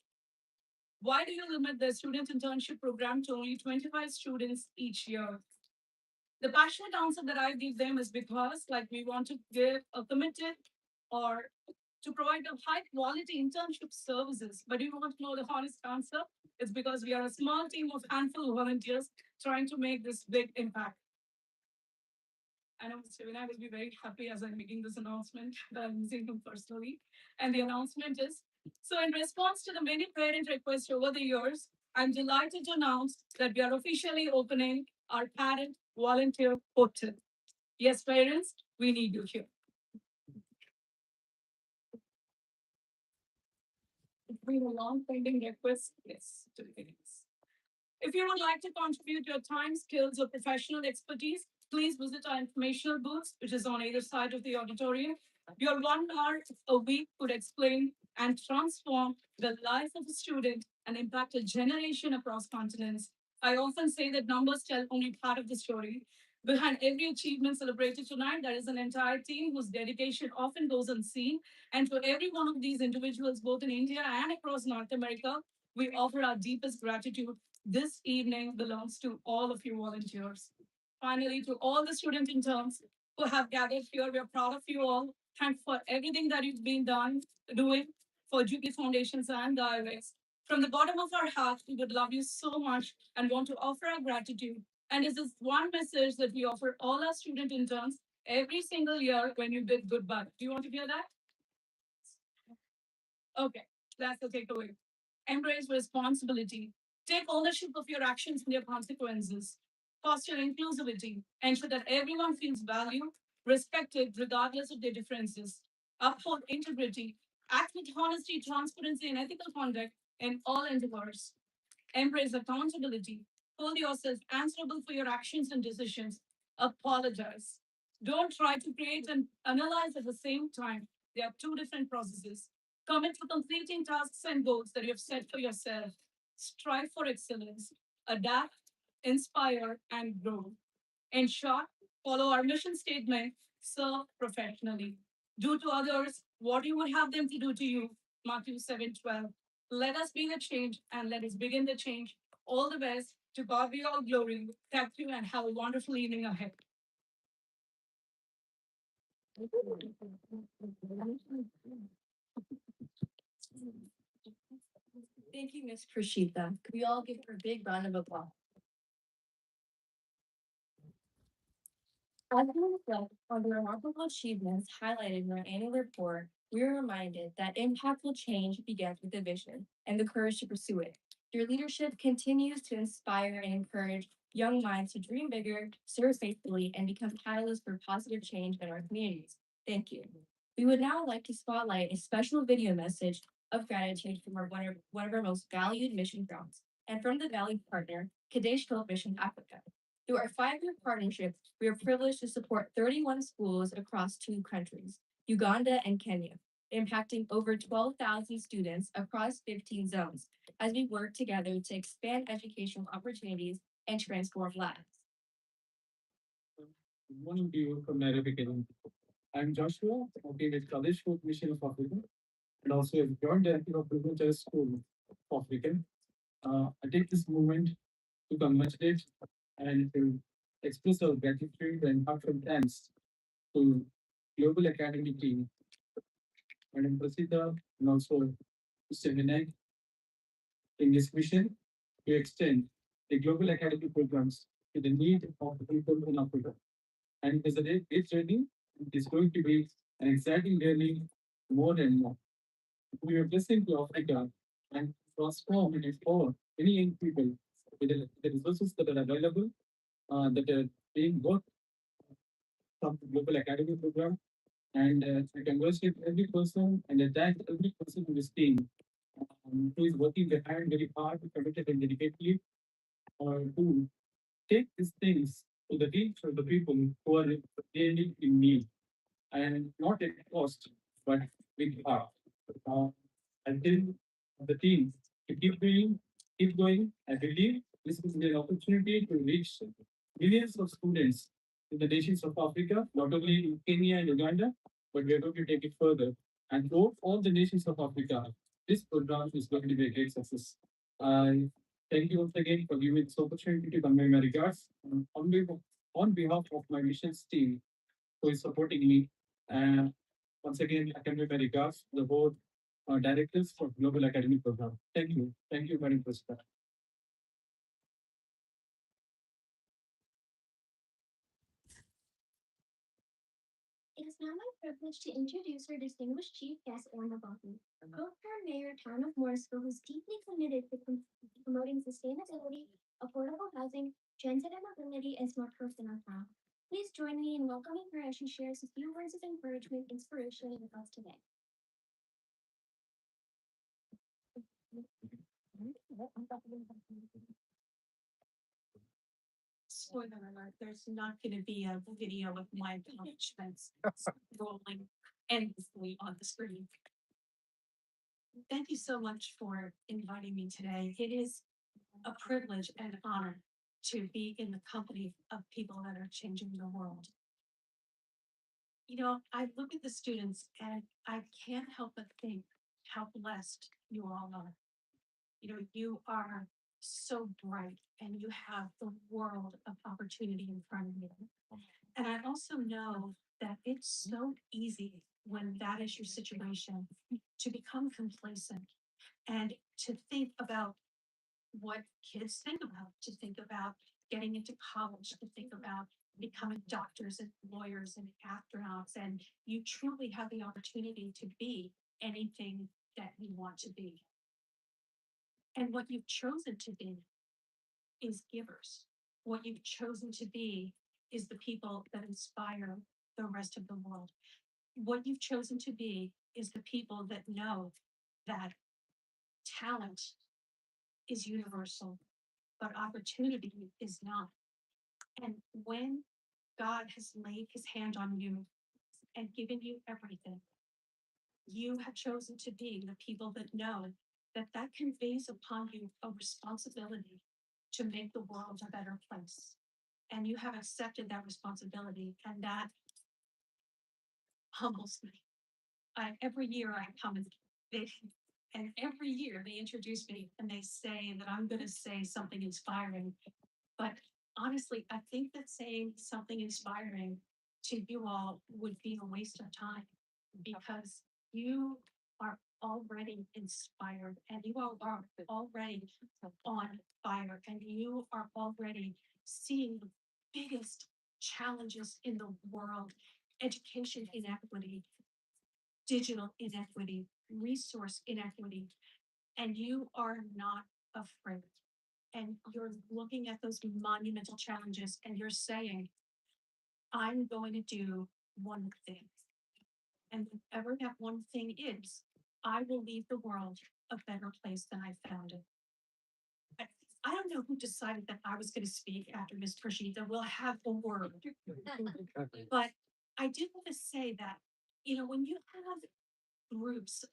S5: Why do you limit the student internship program to only 25 students each year? The passionate answer that I give them is because, like, we want to give a committed or to provide a high quality internship services. But you want to know the honest answer? It's because we are a small team of handful of volunteers trying to make this big impact. I know Mr. Vinay will be very happy as I'm making this announcement that I'm using him personally. And the announcement is, so in response to the many parent requests over the years, I'm delighted to announce that we are officially opening our parent volunteer portal. Yes, parents, we need you here. It's been a long pending request. Yes, to the parents. If you would like to contribute your time, skills, or professional expertise, please visit our informational booths, which is on either side of the auditorium. Your 1 hour a week could explain and transform the life of a student and impact a generation across continents. I often say that numbers tell only part of the story. Behind every achievement celebrated tonight, there is an entire team whose dedication often goes unseen. And to every one of these individuals, both in India and across North America, we offer our deepest gratitude. This evening belongs to all of you volunteers. Finally, to all the student interns who have gathered here, we are proud of you all. Thanks for everything that you've been doing for Jubilee Foundations and the IRX. From the bottom of our hearts, we would love you so much and want to offer our gratitude. And this is one message that we offer all our student interns every single year when you bid goodbye. Do you want to hear that? Okay, that's the takeaway. Embrace responsibility. Take ownership of your actions and their consequences. Foster inclusivity. Ensure that everyone feels valued, respected, regardless of their differences. Uphold integrity. Act with honesty, transparency, and ethical conduct in all endeavors. Embrace accountability. Hold yourself answerable for your actions and decisions. Apologize. Don't try to create and analyze at the same time. They are two different processes. Commit to completing tasks and goals that you have set for yourself. Strive for excellence. Adapt, inspire, and grow. In short, follow our mission statement, serve professionally. Do to others what you would have them to do to you. Matthew 7:12. Let us be the change and let us begin the change. All the best. To God be all glory. Thank you and have a wonderful evening ahead.
S7: Thank you, Ms. Prashita. Could we all give her a big round of applause? As we reflect on the remarkable achievements highlighted in our annual report, we are reminded that impactful change begins with a vision and the courage to pursue it. Your leadership continues to inspire and encourage young minds to dream bigger, serve faithfully, and become catalysts for positive change in our communities. Thank you. We would now like to spotlight a special video message of gratitude from one of our most valued mission grounds and from the valued partner, Kadesh Hope Mission Africa. Through our 5-year partnership, we are privileged to support 31 schools across 2 countries, Uganda and Kenya, impacting over 12,000 students across 15 zones as we work together to expand educational opportunities and transform lives.
S9: Good morning to you from Nairobi, Kenya. I'm Joshua, working with College Food Mission of Africa, and also a joint director of Privileged School of Africa. I take this moment to congratulate and to express our gratitude and heartfelt thanks to Global Academy team, Madam Prasida, and also Mr. Vinay in this mission to extend the Global Academy programs to the need of the people in Africa. And it is a great journey. It is going to be an exciting journey more and more. We are blessing to Africa and transform and empower many young people with the resources that are available, that are being worked from the Global Academy program. And I congratulate every person and I thank every person in this team who is working behind very hard, committed, and dedicatedly to take these things to the reach of the people who are really in need and not at cost, but with heart. Uh, I tell the team to keep going. I believe this is an opportunity to reach millions of students in the nations of Africa, not only in Kenya and Uganda, but we are going to take it further. And throughout all the nations of Africa, this program is going to be a great success. I thank you once again for giving this opportunity to convey my regards on behalf of my missions team who is supporting me. And once again, I convey my regards to the board directors for Global Academy Program. Thank you. Thank you, Madam President.
S4: It is now my privilege to introduce our distinguished chief guest, Orma Buffy, co-town mayor, town of Morrisville, who's deeply committed to promoting sustainability, affordable housing, transit and mobility, and smart growth in our town. Please join me in welcoming her as she shares a few words of encouragement, inspiration with us today.
S5: Spoiler alert, there's not gonna be a video of my accomplishments rolling endlessly on the screen. Thank you so much for inviting me today. It is a privilege and honor to be in the company of people that are changing the world. You know, I look at the students and I can't help but think how blessed you all are. You know, you are so bright and you have the world of opportunity in front of you. And I also know that it's so easy when that is your situation to become complacent and to think about what kids think about, to think about getting into college, to think about becoming doctors and lawyers and astronauts. And you truly have the opportunity to be anything that you want to be. And what you've chosen to be is givers. What you've chosen to be is the people that inspire the rest of the world. What you've chosen to be is the people that know that talent is universal, but opportunity is not. And when God has laid his hand on you and given you everything, you have chosen to be the people that know that that conveys upon you a responsibility to make the world a better place. And you have accepted that responsibility, and that humbles me. Every year I come and every year they introduce me and they say that I'm going to say something inspiring. But honestly, I think that saying something inspiring to you all would be a waste of time because you are already inspired and you all are already on fire and you are already seeing the biggest challenges in the world: education inequity, digital inequity, resource inequity, and you are not afraid. And you're looking at those monumental challenges and you're saying, I'm going to do one thing. And whatever that one thing is, I will leave the world a better place than I found it. I I don't know who decided that I was going to speak after Ms. Prashita. We'll have a word. But I do want to say that, when you have groups,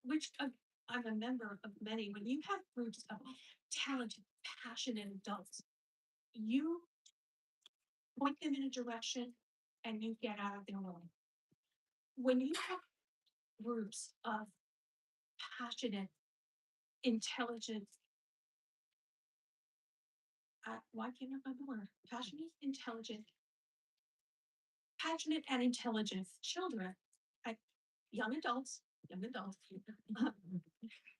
S5: which I'm a member of many, when you have groups of talented, passionate adults, you point them in a direction and you get out of their way. When you have groups of passionate, intelligent, why can't I find the word? Passionate and intelligent children, uh, young adults,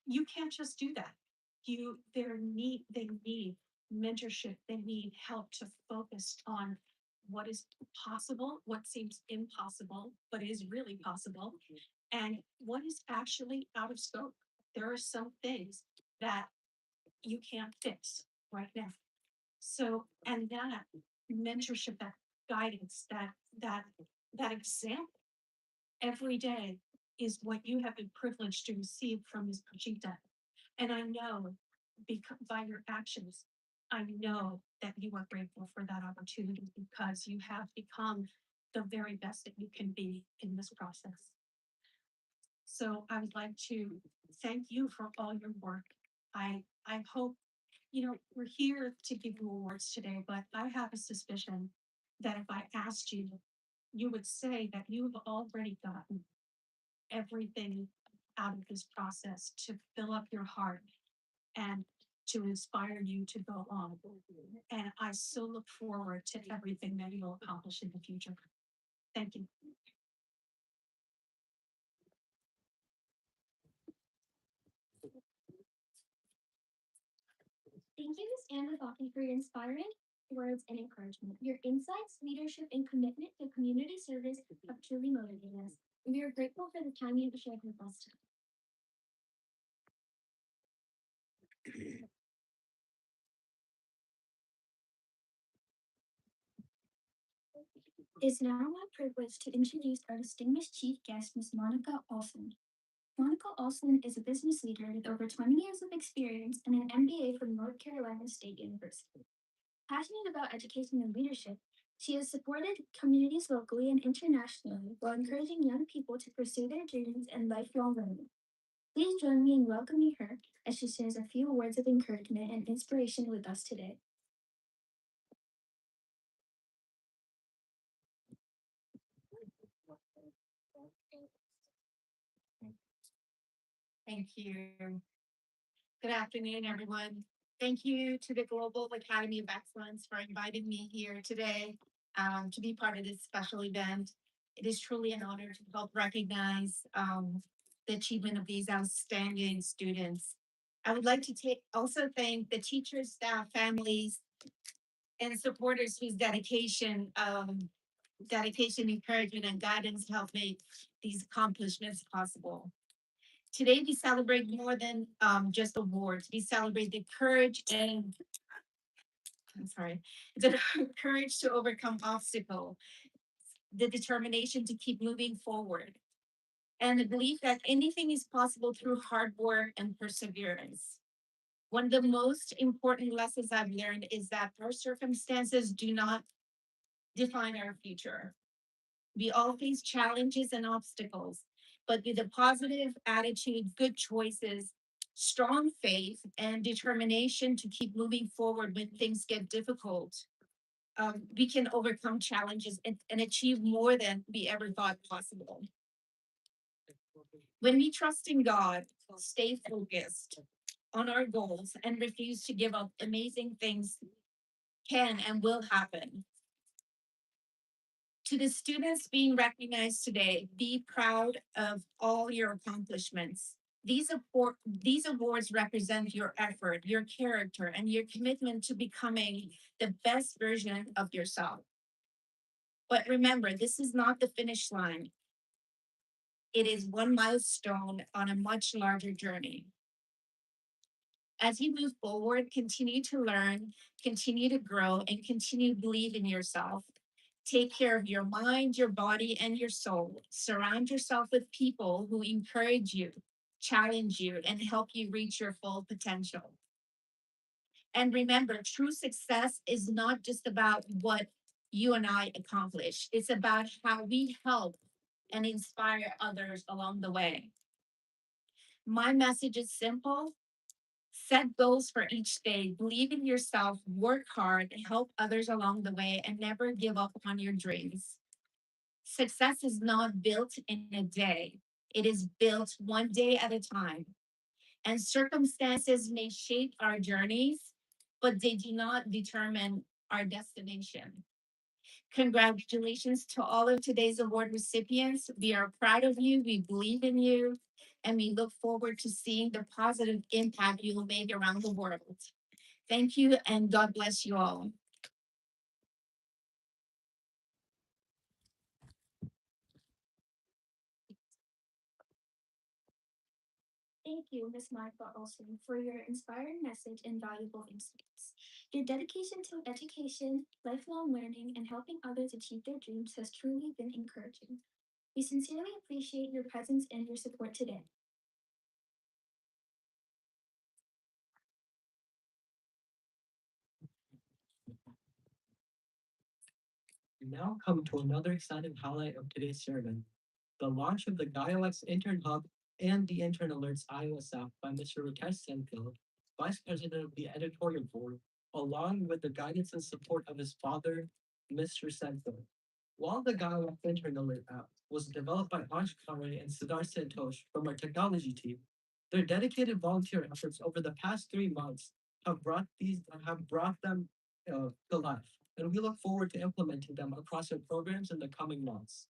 S5: you can't just do that. They need mentorship, they need help to focus on what is possible, what seems impossible, but is really possible, and what is actually out of scope. There are some things that you can't fix right now. So, and that mentorship, that guidance, that example every day is what you have been privileged to receive from Ms. Pachita. And I know by your actions, I know that you are grateful for that opportunity because you have become the very best that you can be in this process. So I would like to thank you for all your work. I hope, we're here to give you awards today, but I have a suspicion that if I asked you, you would say that you've already gotten everything out of this process to fill up your heart and to inspire you to go on. And I so look forward to everything that you'll accomplish in the future. Thank you.
S4: Thank you, Ms. Anna Baki, for your inspiring words and encouragement. Your insights, leadership, and commitment to community service have truly motivated us. We are grateful for the time you have shared with us today. It is now my privilege to introduce our distinguished chief guest, Ms. Monica Olson. Monica Olson is a business leader with over 20 years of experience and an MBA from North Carolina State University. Passionate about education and leadership, she has supported communities locally and internationally while encouraging young people to pursue their dreams and lifelong learning. Please join me in welcoming her as she shares a few words of encouragement and inspiration with us today.
S5: Thank you. Good afternoon, everyone. Thank you to the Global Academy of Excellence for inviting me here today to be part of this special event. It is truly an honor to help recognize the achievement of these outstanding students. I would like to also thank the teachers, staff, families, and supporters whose dedication, encouragement, and guidance help make these accomplishments possible. Today, we celebrate more than just awards. We celebrate the courage and, the courage to overcome obstacles, the determination to keep moving forward, and the belief that anything is possible through hard work and perseverance. One of the most important lessons I've learned is that our circumstances do not define our future. We all face challenges and obstacles, but with a positive attitude, good choices, strong faith, and determination to keep moving forward when things get difficult, we can overcome challenges and achieve more than we ever thought possible. When we trust in God, stay focused on our goals, and refuse to give up, amazing things can and will happen. To the students being recognized today, be proud of all your accomplishments. These awards represent your effort, your character, and your commitment to becoming the best version of yourself. But remember, this is not the finish line. It is one milestone on a much larger journey.
S12: As you move forward, continue to learn, continue to grow, and continue to believe in yourself. Take care of your mind, your body, and your soul. Surround yourself with people who encourage you, challenge you, and help you reach your full potential. And remember, true success is not just about what you and I accomplish, it's about how we help and inspire others along the way. My message is simple: set goals for each day, believe in yourself, work hard, help others along the way, and never give up on your dreams. Success is not built in a day, it is built one day at a time. And circumstances may shape our journeys, but they do not determine our destination. Congratulations to all of today's award recipients. We are proud of you, we believe in you, and we look forward to seeing the positive impact you will make around the world. Thank you, and God bless you all.
S4: Thank you, Ms. Martha Olson, for your inspiring message and valuable insights. Your dedication to education, lifelong learning, and helping others achieve their dreams has truly been encouraging. We sincerely appreciate your presence and your support today.
S11: We now come to another exciting highlight of today's ceremony, the launch of the GaiaX Intern Hub and the Intern Alerts iOS app by Mr. Rakesh Senthil, Vice President of the Editorial Board, along with the guidance and support of his father, Mr. Senthil. While the GaiaX Intern Alert app was developed by Ansh Kare and Siddhar Santosh from our technology team, their dedicated volunteer efforts over the past 3 months have brought them to life, and we look forward to implementing them across our programs in the coming months.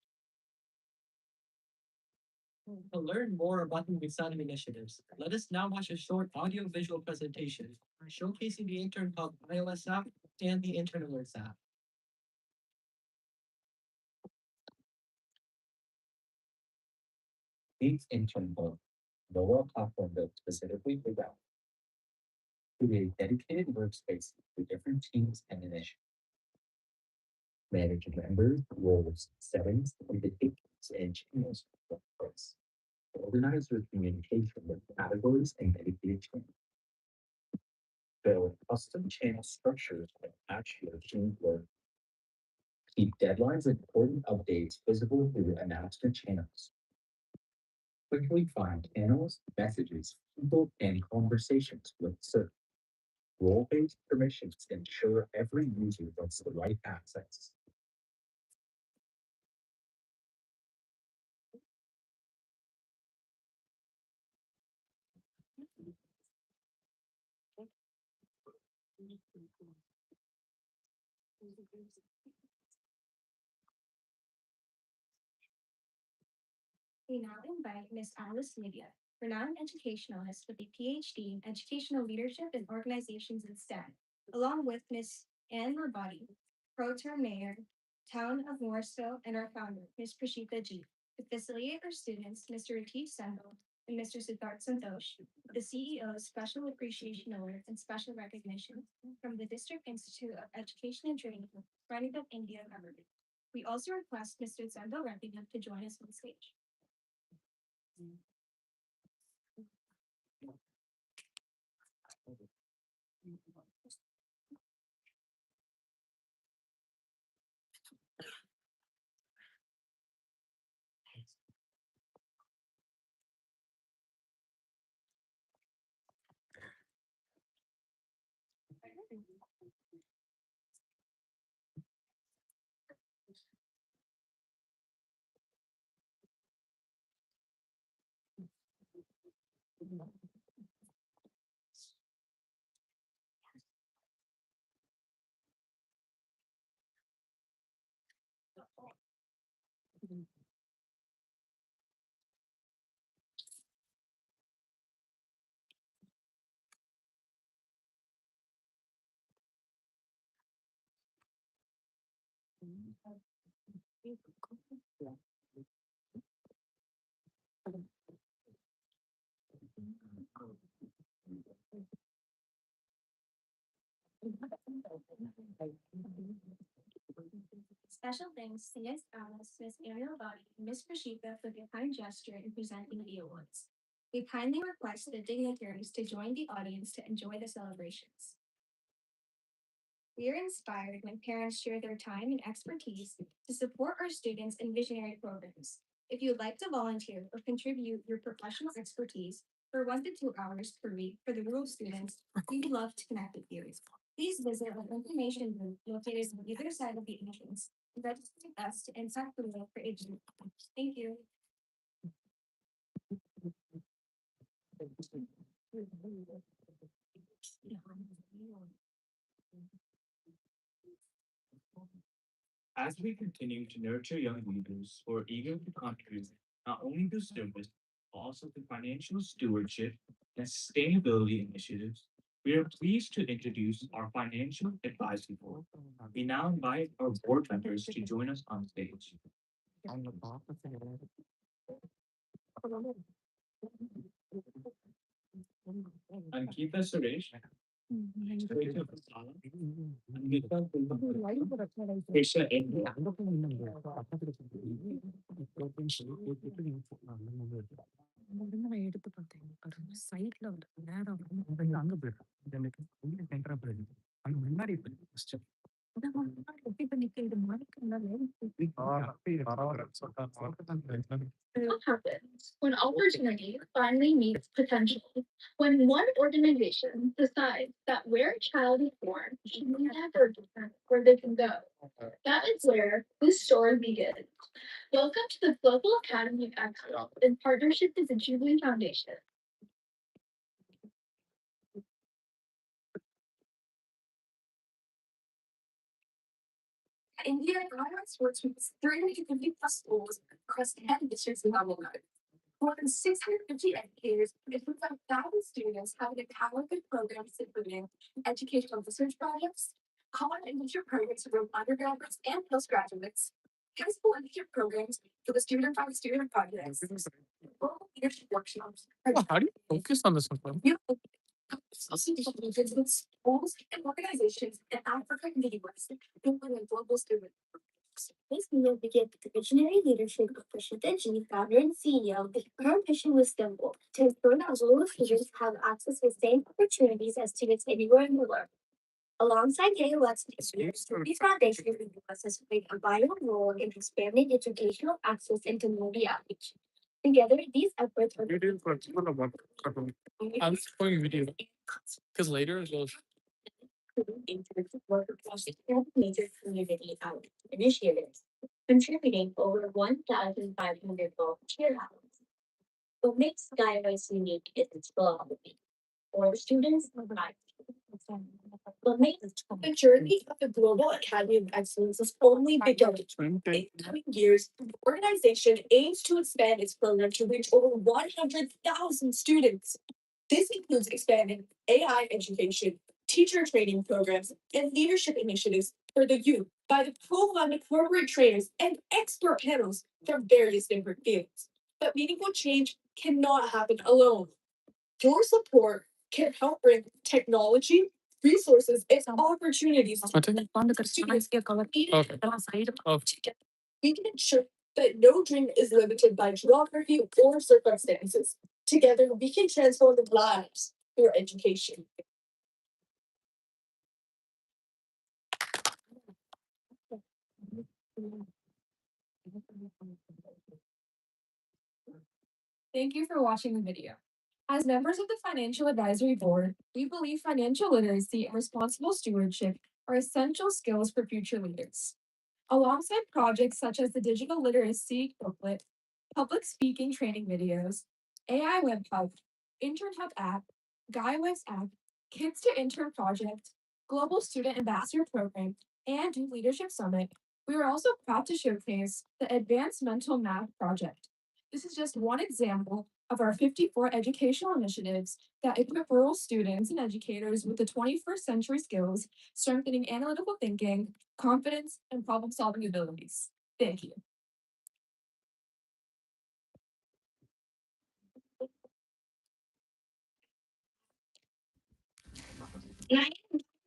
S11: To learn more about these exciting initiatives, let us now watch a short audio-visual presentation showcasing the Intern Hub iOS app and the Intern Alerts app.
S13: Meet Intern Hub, the mobile platform built specifically for that. Create dedicated workspaces for different teams and initiatives. Manage members, roles, settings, invitations, and channels for the workplace. Organize your communication with categories and dedicated channels. Build custom channel structures that match your team's work. Keep deadlines and important updates visible through announcement channels. Quickly find channels, messages, people, and conversations with search. Role-based permissions ensure every user gets the right access.
S4: We now invite Ms. Alice Lydia, renowned educationalist with a PhD in educational leadership and organizations in STEM, along with Ms. Anne Rabadi, pro-term mayor, Town of Morrisville, and our founder, Ms. Prashita G, to facilitate our students, Mr. Ratish Sandal and Mr. Siddharth Santosh, the CEO's Special Appreciation Award and Special Recognition from the District Institute of Education and Training, Running of India government. We also request Mr. Sandal Rapinam to join us on stage. Special thanks to Miss Alice, Miss Ariel Body, and Miss Prashika for their kind gesture in presenting the awards. We kindly request the dignitaries to join the audience to enjoy the celebrations. We are inspired when parents share their time and expertise to support our students in visionary programs. If you would like to volunteer or contribute your professional expertise for 1 to 2 hours per week for the rural students, we would love to connect with you. Please visit our information booth located on either side of the entrance and register with us to interact with for age group. Thank you.
S6: As we continue to nurture young leaders who are eager to contribute not only to service, but also to financial stewardship and sustainability initiatives, we are pleased to introduce our financial advisory board. We now invite our board members to join us on stage. Ankita Suresh. Krishna India.
S1: எடுத்து பார்த்தேன் சைட்ல நேரம் அங்க போயிடும் எனக்கு சென்டரா போயிடும் அங்க முன்னாடி போயிடும்
S7: What happens when opportunity finally meets potential? When one organization decides that where a child is born should never determine where they can go. That is where this story begins. Welcome to the Global Academy of Excellence in partnership with the Jubilee Foundation. India Alliance works with 350 plus schools across 10 districts in Tamil Nadu. More than 650 educators and 5,000 students have an talented programs including educational research projects, college and teacher programs for both undergraduates and postgraduates, high school and teacher programs for the student projects, global leadership workshops.
S2: How do you focus on this one?
S7: Associations with schools and organizations in Africa and the US, including global student programs.
S4: This meeting began with the visionary leadership of Prashita Ji, founder and CEO. Her mission was simple: to ensure that rural students have access to the same opportunities as students anywhere in the world. Alongside AOS, the Foundation in the US has played a vital role in expanding educational access and community outreach. Together, these efforts are
S2: I'll show you video because later it goes.
S4: intensive work across major community outreach initiatives, contributing over 1,500 volunteer hours. What makes Skywise unique is its philosophy. For students, what makes
S10: The journey of the Global Academy of Excellence has only begun. In coming years, the organization aims to expand its program to reach over 100,000 students. This includes expanding AI education, teacher training programs, and leadership initiatives for the youth by the pool of appropriate trainers and expert panels from various different fields. But meaningful change cannot happen alone. Your support can help bring technology, resources, and opportunities to students
S2: Okay.
S10: we can ensure that no dream is limited by geography or circumstances. Together, we can transform the lives through education.
S5: Thank you for watching the video. As members of the Financial Advisory Board, we believe financial literacy and responsible stewardship are essential skills for future leaders. Alongside projects such as the Digital Literacy Booklet, public speaking training videos, AI Web Hub, Intern Hub app, GuyWeb's app, Kids to Intern project, Global Student Ambassador Program, and Youth Leadership Summit, we are also proud to showcase the Advanced Mental Math Project. This is just one example of our 54 educational initiatives that equip rural students and educators with the 21st century skills, strengthening analytical thinking, confidence, and problem-solving abilities. Thank you.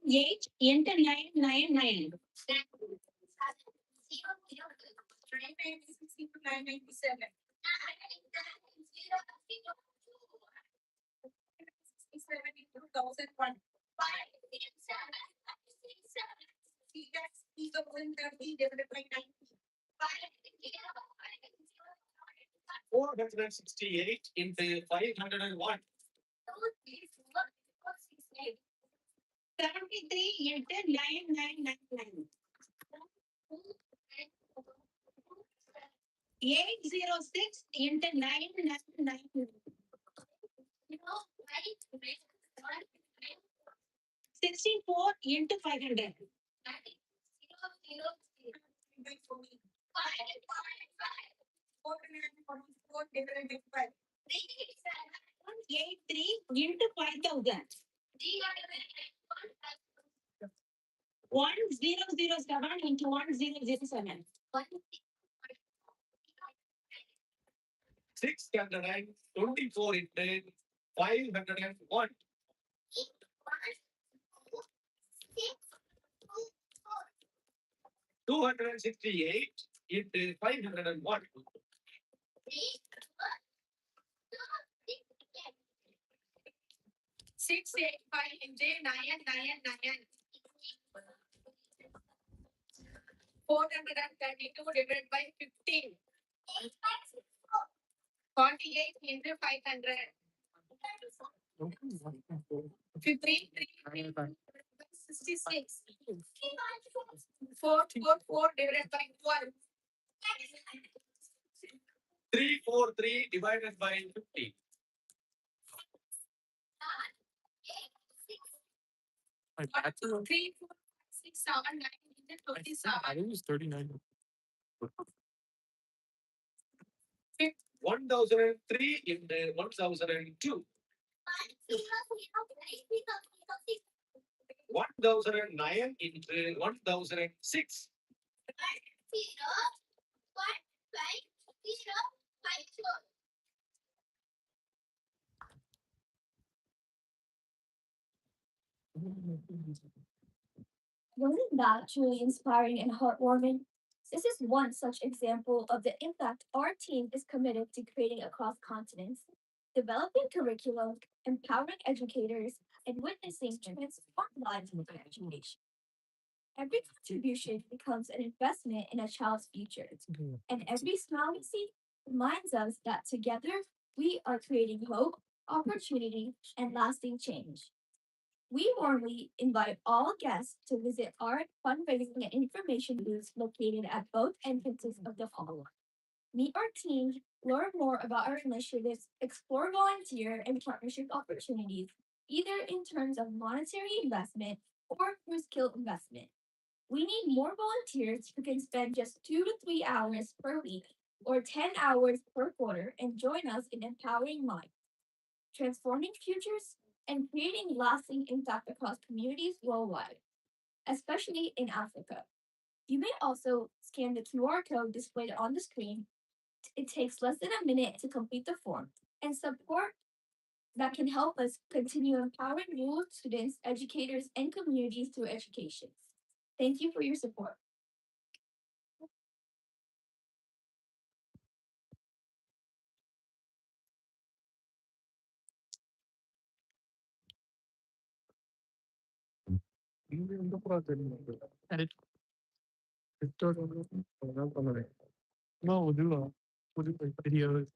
S8: 8 into 999. 997. 2001. Divided by 90. 468 into 501. 73 into 9999. 806 into 999. 64 into 500. 444 divided by 5. 83 into 5000. 1007 into 1007. 624 into 501. 268 into 501. 685 into 999. 432 divided by 15. 48 into 500. 66. 444 divided by 12. 343 divided by 50. 3, 4, 6, 7, 9, 27.
S2: I think it's 39.
S8: 1003 into 1002. 1009 into 1006.
S4: 'Wasn't that truly inspiring and heartwarming? This is one such example of the impact our team is committed to creating across continents, developing curriculum, empowering educators, and witnessing transform lives with education. Every contribution becomes an investment in a child's future, and every smile we see reminds us that together we are creating hope, opportunity, and lasting change. We warmly invite all guests to visit our fundraising and information booths located at both entrances of the hall. Meet our team, learn more about our initiatives, explore volunteer and partnership opportunities, either in terms of monetary investment or through skill investment. We need more volunteers who can spend just 2 to 3 hours per week or 10 hours per quarter and join us in empowering minds, transforming futures, and creating lasting impact across communities worldwide, especially in Africa. You may also scan the QR code displayed on the screen. It takes less than a minute to complete the form and support that can help us continue empowering new students, educators, and communities through education. Thank you for your support.
S2: Edit. No, we'll do like videos.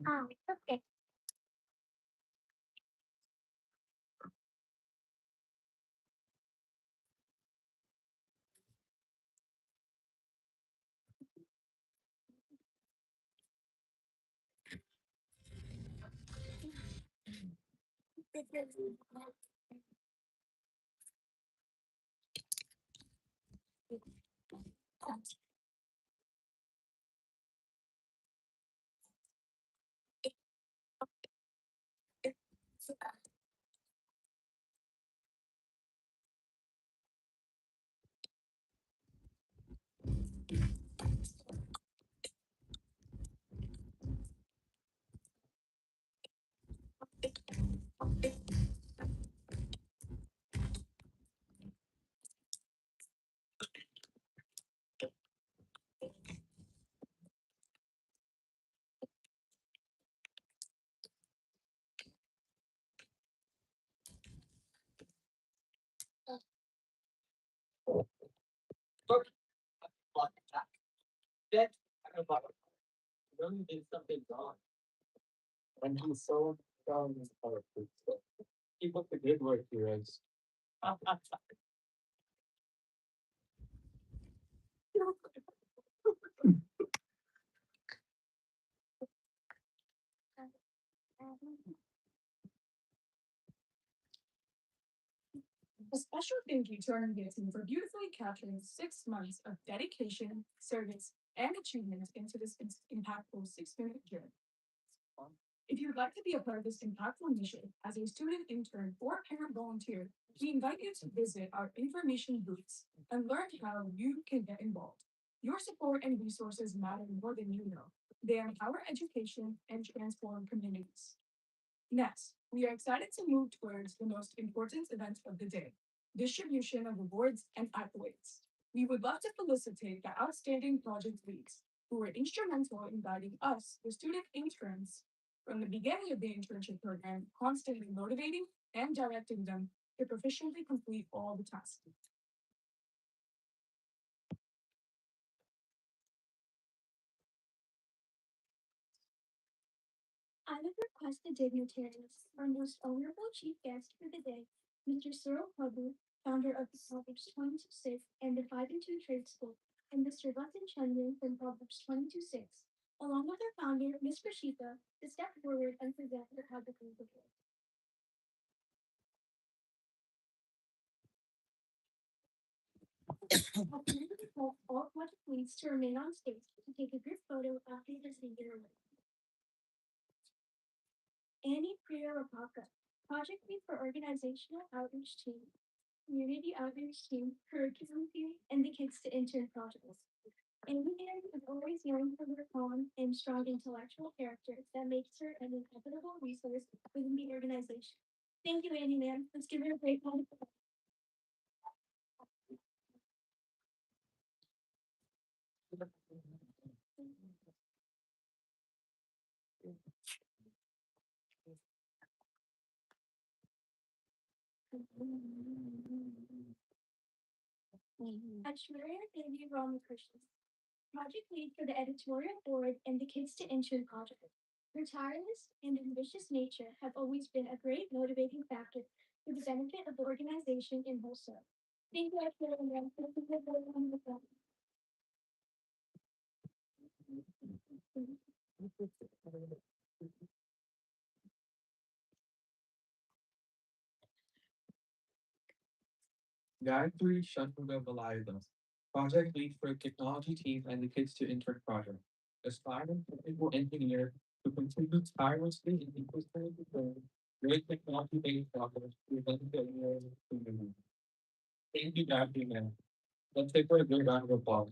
S3: Oh, okay.
S11: That really did something wrong. When he's so strong and powerful. So keep up the good work, heroes.
S5: A special thank you to our media team for beautifully capturing 6 months of dedication, service, and achievement into this impactful 6-minute journey. If you would like to be a part of this impactful mission as a student intern or parent volunteer, we invite you to visit our information booths and learn how you can get involved. Your support and resources matter more than you know. They empower education and transform communities. Next, we are excited to move towards the most important event of the day, distribution of awards and accolades. We would love to felicitate the outstanding project leads who were instrumental in guiding us, the student interns, from the beginning of the internship program, constantly motivating and directing them to proficiently complete all the tasks.
S4: I would request the dignitaries, our most honorable chief guest for the day, Mr. Cyril Prabhu, founder of the Proverbs 226 and the 5 and 2 Trade School, and Mr. Ratan Chandran from Proverbs 226, along with our founder, Ms. Prashita, to step forward and present the project report. After the all project leads to remain on stage to take a group photo after the singular win. Annie Priya Rapaka, project lead for organizational outreach team, community outreach team, curriculum theory, and the Kids to Intern projects. Amy Ann is always known for her calm and strong intellectual character that makes her an inevitable resource within the organization. Thank you, Annie Ann. Let's give her a great round of applause. Ashwarya Devi Ramakrishnan, project lead for the editorial board and the Kids to Intern project. Her tireless and ambitious nature have always been a great motivating factor for the benefit of the organization in wholesale. Thank you, Ashwarya, and for the very wonderful.
S2: Gayatri Shanmuga Velayuda, project lead for technology team and the Kids to Intern project. Aspiring technical engineer who contributes tirelessly in equally great technology-based projects to benefit the community. Thank you, Gayatri, man. Let's take for a good round of applause.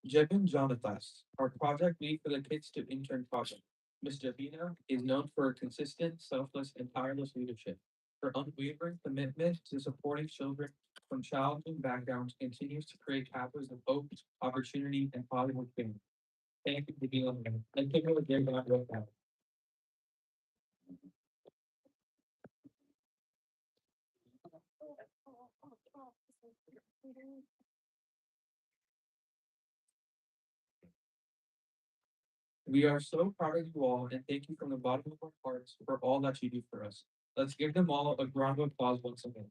S2: Jevin Jonathas, our project lead for the Kids to Intern project. Ms. Javina is known for her consistent, selfless, and tireless leadership. Her unwavering commitment to supporting children from challenging backgrounds continues to create pathways of hope, opportunity, and positive change. Thank you, Javina. Let's give her a great round of applause. We are so proud of you all and thank you from the bottom of our hearts for all that you do for us. Let's give them all a round of applause once again.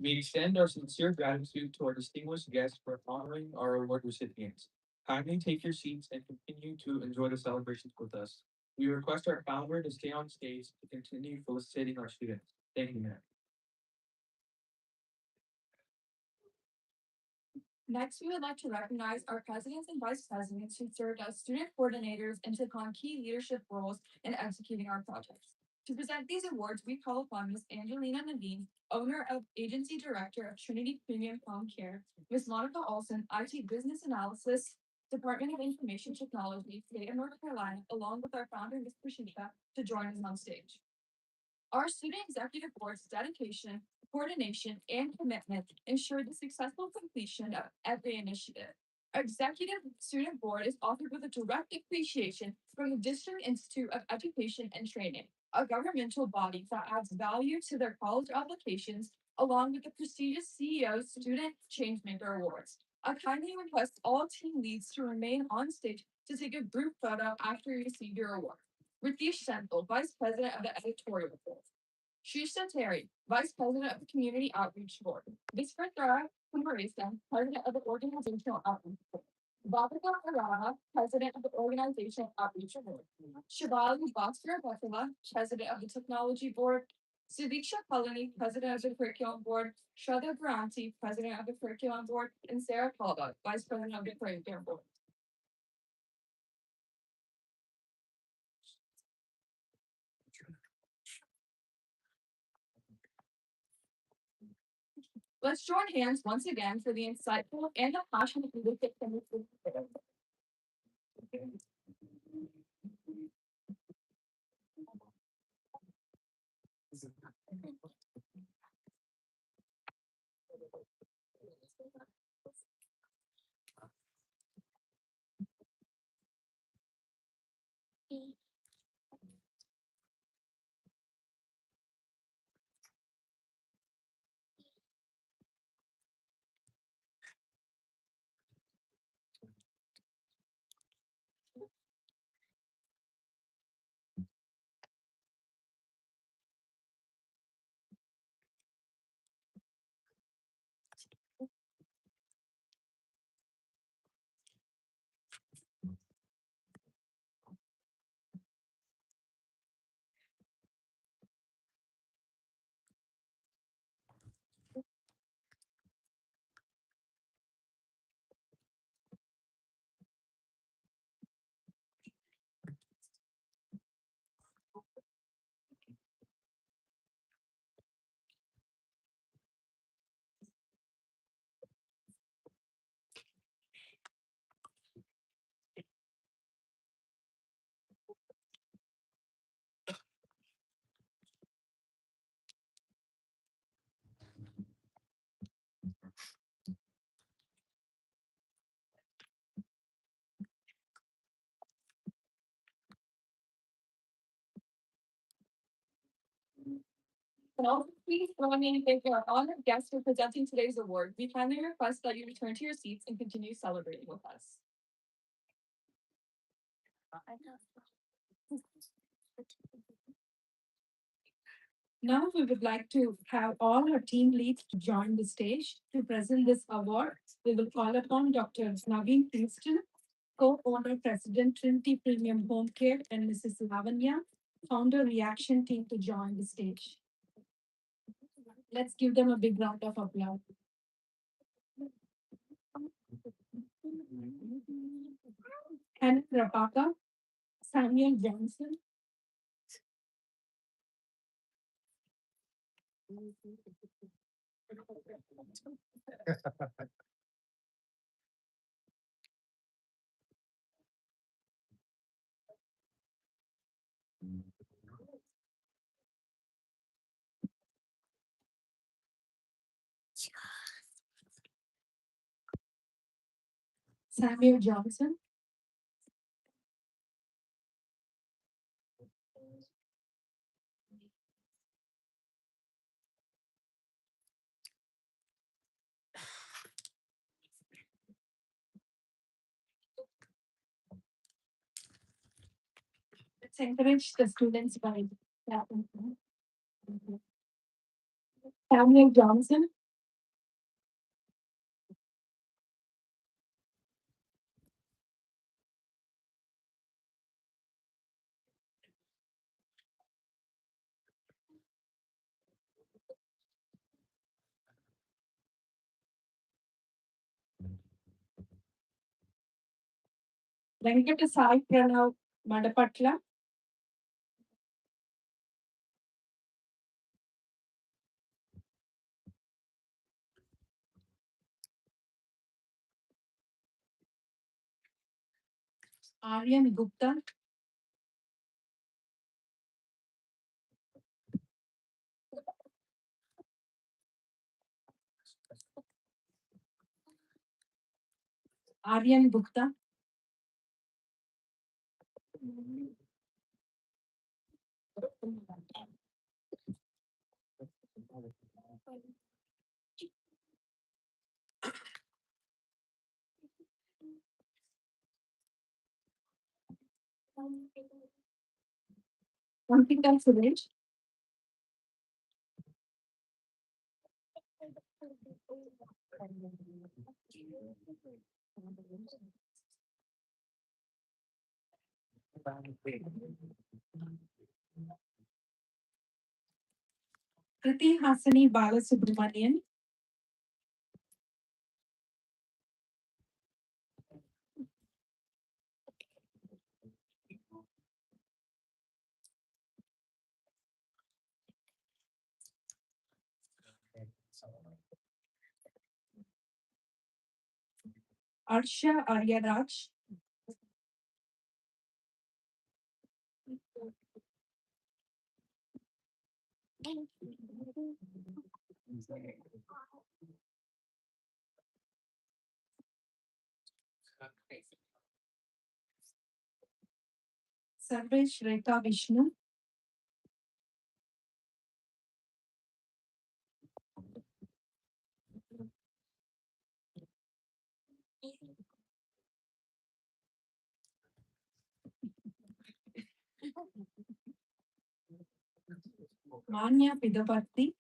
S2: We extend our sincere gratitude to our distinguished guests for honoring our award recipients. Kindly take your seats and continue to enjoy the celebrations with us. We request our founder to stay on stage to continue felicitating our students. Thank you, Matt.
S7: Next, we would like to recognize our presidents and vice presidents who served as student coordinators and took on key leadership roles in executing our projects. To present these awards, we call upon Ms. Angelina Naveen, owner of Agency Director of Trinity Premium Home Care, Ms. Monica Olson, IT Business Analysis, Department of Information Technology, State of North Carolina, along with our founder, Ms. Prashita, to join us on stage. Our student executive board's dedication, coordination, and commitment ensure the successful completion of every initiative. Our executive student board is authored with a direct appreciation from the District Institute of Education and Training, a governmental body that adds value to their college applications, along with the prestigious CEO Student Changemaker Awards. I kindly request all team leads to remain on stage to take a group photo after you receive your award. Ritesh Senthil, Vice President of the Editorial Board. Shusha Terry, Vice President of the Community Outreach Board. Visvardhara Kumaresan, President of the Organizational Outreach Board. Bhavika Arara, President of the Organizational Outreach Board. Shivali Bhaskar Bhattala, President of the Technology Board. Sudiksha Palani, President of the Curriculum Board. Shraddha Garanti, President of the Curriculum Board. And Sarah Palva, Vice President of the Curriculum Board. Let's join hands once again for the insightful and the passionate leadership from this group.
S5: Now, please join me in thanking our honored guests for presenting today's award. We kindly request that you return to your seats and continue celebrating with us. Now we would like to have all our team leads to join the stage to present this award. We will call upon Dr. Naveen Kingston, co-owner, president, Trinity Premium Home Care, and Mrs. Lavanya, founder Reaction Team, to join the stage. Let's give them a big round of applause. Kenneth Rapaka, Samuel Johnson, Samuel Johnson, let's encourage the students by clapping. Samuel Johnson, Venkata Sai Pranav Madapatla, Aryan Gupta, Aryan Gupta, Ankita Suresh, Kriti Hasani Balasubramanian, Arsha Aryaraj, Sarvesh Rekha Vishnu, Manya Pidaparthi,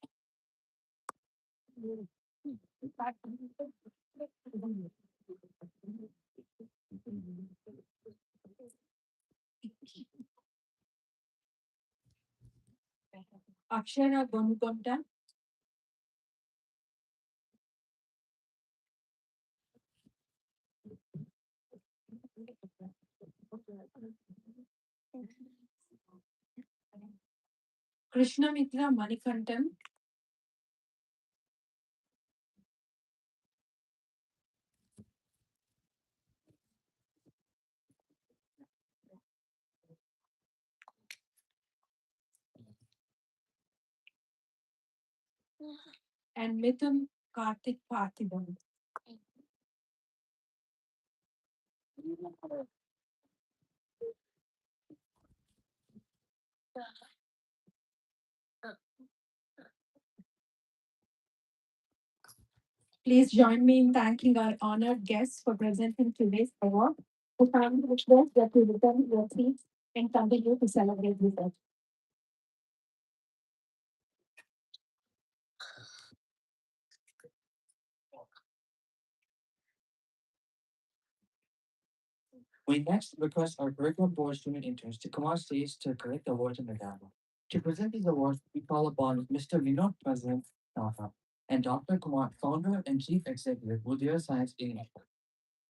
S5: Akshara Gonukonta, Krishnamitra Manikantan, and Mithun Karthik Parthiban. Please join me in thanking our honored guests for presenting today's award. The family requests that you return your seats and continue to celebrate with us.
S6: We next request our curriculum board student interns to come on stage to collect the awards and medal. To present these awards, we call upon Mr. Vinod President Tata and Dr. Kumar, founder and chief executive, Woodyer Science Inc.,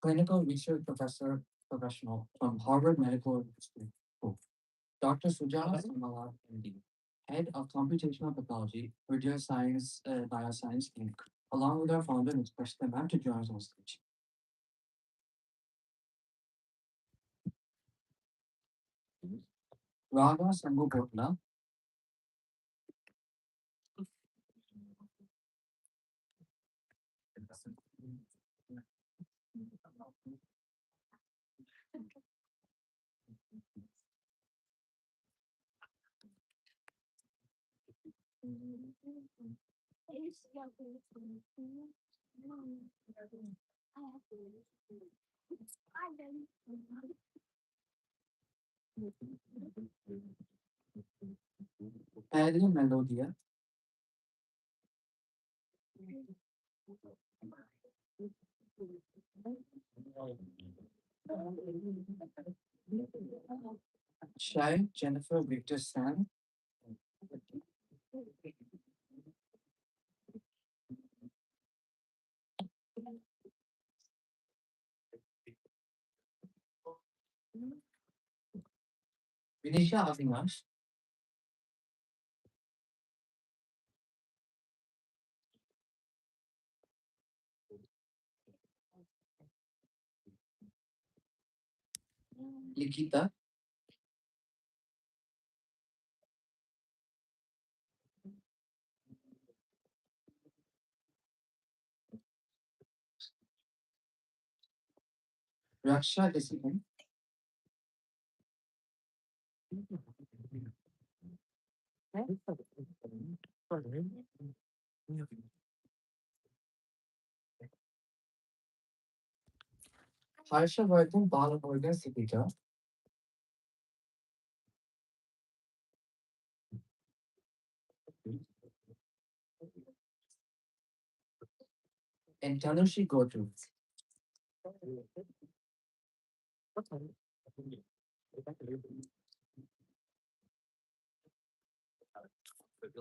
S6: clinical research professional from Harvard Medical School. Dr. Sujata Samala, MD, head of computational pathology, Woodyer Science Bioscience Inc., along with our founder, Ms. Prashita Ma'am, to join us on stage. Raga Sambhupotla, Paddy Melodia, Shai Jennifer Victor Sam, Vinisha Avinash, Likita, Raksha Desikan, Harsha Vardhan Balamurgan Sipita, and Tanushi Gotu.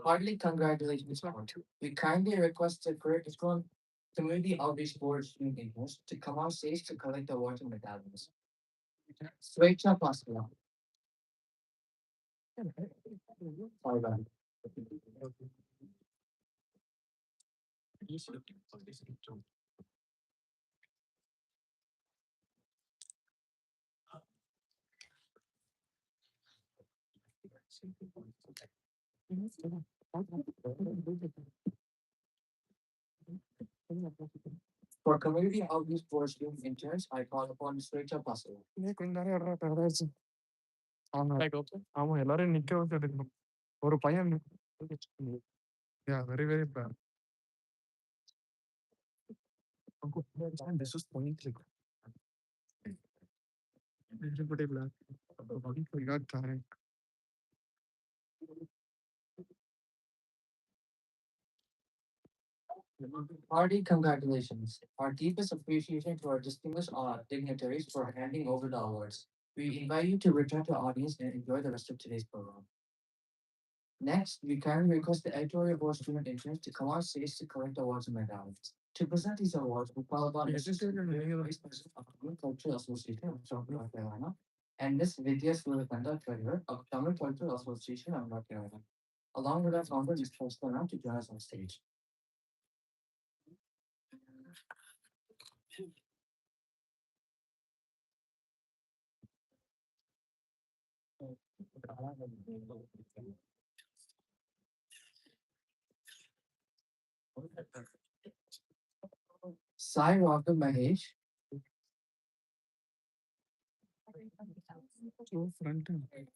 S6: Heartily congratulations, Mount. We kindly request the curriculum community outreach board student interns to come on stage to collect awards and medallions. Swechha Pasla. Sorry, For community outreach board student interns, I call upon Swechha Pasla.
S1: அவன் எல்லாரும் நிக்க வச்சு எடுக்கணும் ஒரு பையன் very very bad this is pointless everybody black we got time.
S6: Hearty congratulations. Our deepest appreciation to our distinguished dignitaries for handing over the awards. We invite you to return to our audience and enjoy the rest of today's program. Next, we kindly request the editorial board student interns to come on stage to collect awards and medallions. To present these awards, we call upon Vice President of the Cultural Association of North Carolina and Miss Vidya Surabanda, Treasurer of Tamil Cultural Association of North Carolina, along with our founder, Ms. Faustana, to join us on stage. Sai Raghav Mahesh,
S1: So front end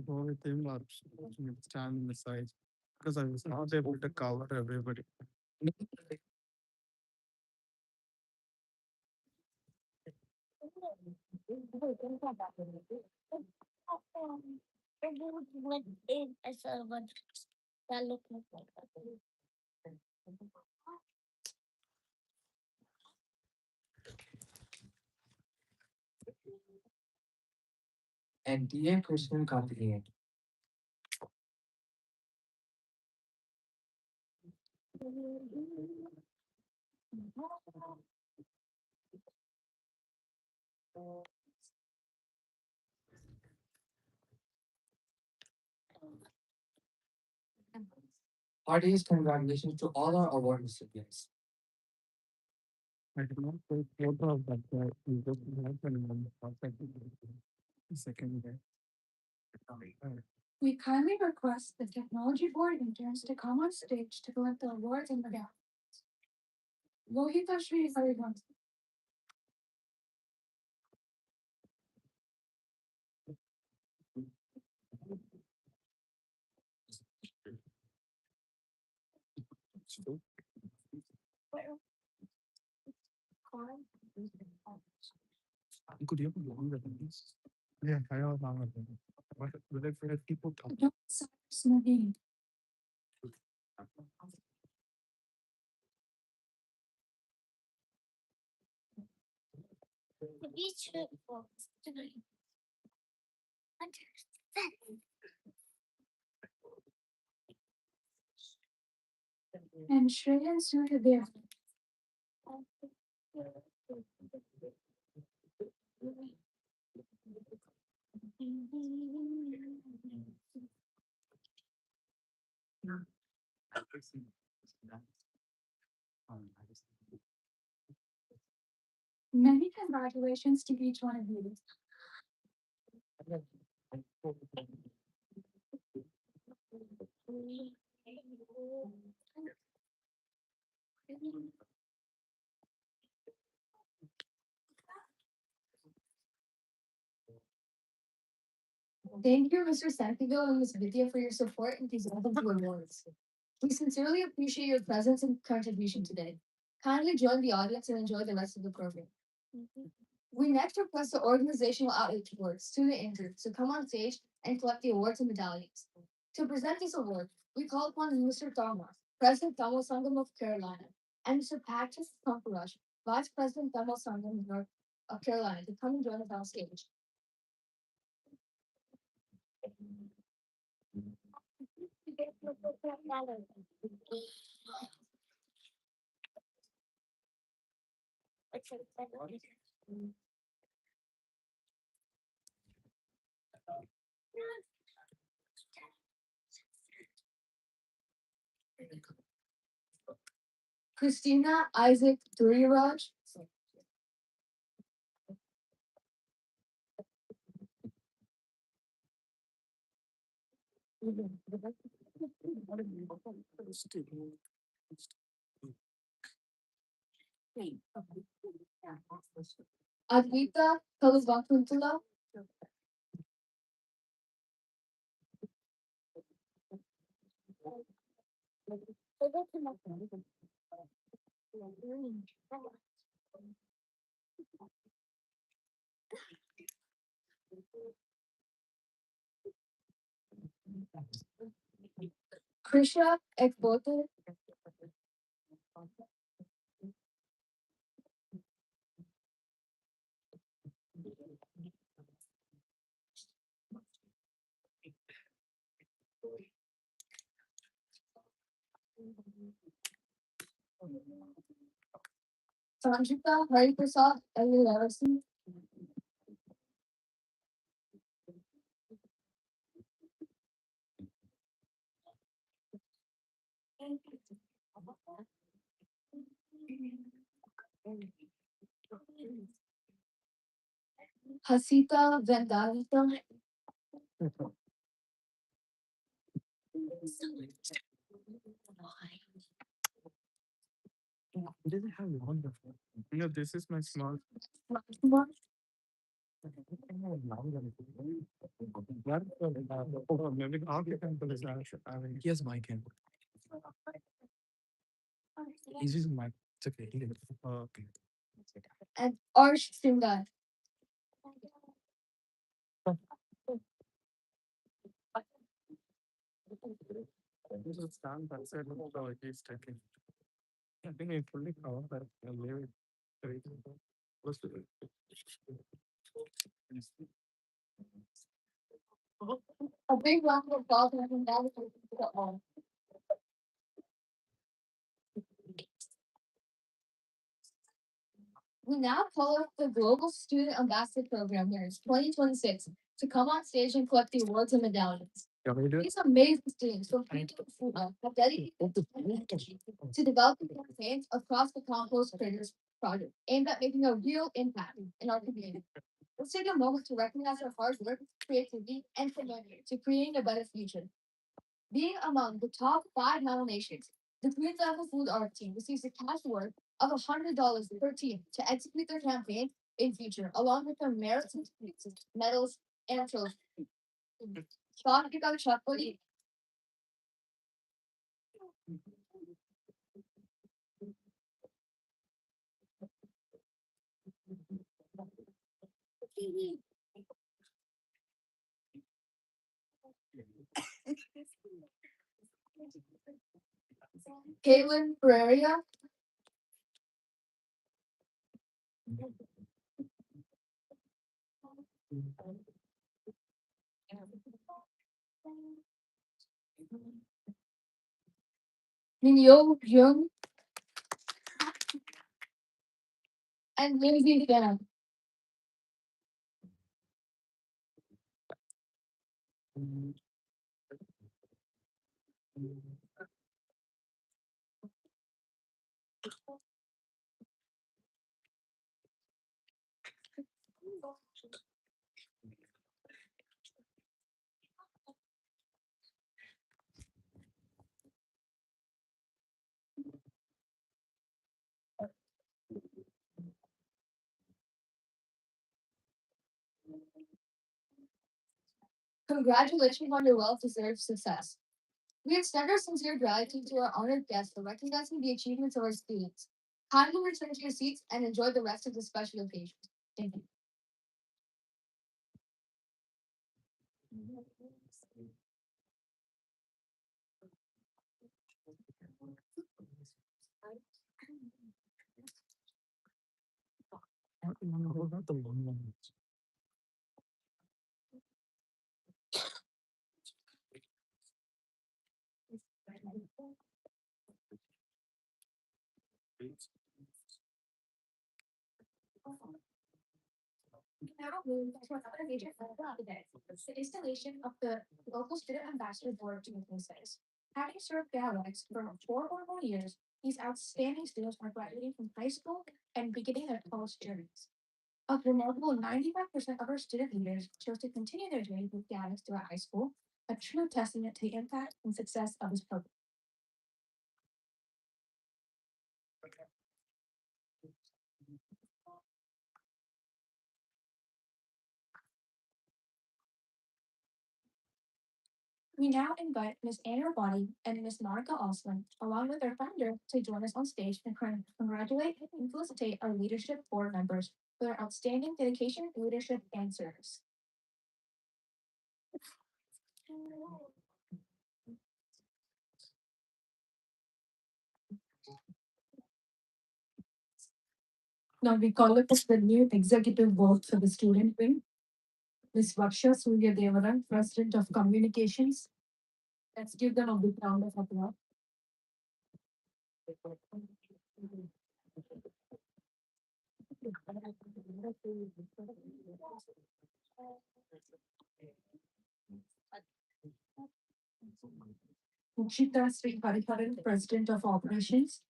S1: go with him or stand in the side because I was not able to cover everybody.
S11: And dear Krishnan Karthikeyan, heartiest congratulations to all our award recipients.
S1: I did not take photo of that guy. He just happened on the second day.
S5: We kindly request the technology board interns to come on stage to collect the awards and medals. Lohita Shri Harivansh.
S1: Could you have longer than this? Yeah, I have longer than this. But will it for people talk?
S5: Nadine.
S3: The beach folks tonight. Understand.
S5: And Shreya Suryadev. Many congratulations to each one of you. Thank you, Mr. Santiago and Ms. Vidya, for your support in these wonderful awards. We sincerely appreciate your presence and contribution today. Kindly join the audience and enjoy the rest of the program. We next request the organizational outreach awards to the injured to come on stage and collect the awards and medallions. To present this award, we call upon Mr. Thomas, President Tamil Sangam of Carolina, and Mr. Patrick Pankurash, Vice President Tamil Sangam of North of Carolina, to come and join us on stage. Christina Isaac Duriraj. Advita Kalavakuntula. Krisha Ekbote. Sanjita Hariprasad Elilavasi. Hasita Vendavita.
S1: It doesn't have wonderful. No, this is my small. Maybe after temple is here's my camp. He's using my. It's okay. Okay.
S5: And Arsh Singh.
S1: This is stand that said, so it is taking. I think I fully cover that. I'll leave it. Let's do it.
S7: A big round of applause and congratulations to all. We now call up the Global Student Ambassador Program winners 2026 to come on stage and collect the awards and medallions.
S1: You want me to do it?
S7: These amazing students from Freedom have dedicated their time and energy to developing campaigns across the Compost Creators Project aimed at making a real impact in our community. Let's take a moment to recognize their hard work, creativity, and commitment to creating a better future. Being among the top 5 nominations, the Green Level Food Art Team receives a cash award of $100 per team to execute their campaign in future, along with their merits and medals and trophies. Sean, you got a shot, buddy. Caitlin Pereira. Minyo Jung and Lindsay Fan. Congratulations on your well-deserved success. We extend our sincere gratitude to our honored guests for recognizing the achievements of our students. Kindly return to your seats and enjoy the rest of the special occasion. Thank you.
S1: What about the long one?
S7: Now move to another major event of the day, the installation of the local student ambassador board 2026. Having served dialects for 4 or more years, these outstanding students are graduating from high school and beginning their college journeys. A remarkable 95% of our student leaders chose to continue their journey with dialects throughout high school, a true testament to the impact and success of this program. We now invite Ms. Anna Rabani and Ms. Monica Osman, along with our founder, to join us on stage and congratulate and felicitate our leadership board members for their outstanding dedication, leadership, and service. Now we call up the new executive board for the student wing. Ms. Varsha Surya Devaran, President of Communications. Let's give them a big round of applause. Nikshita Sri Hariharan, President of Operations.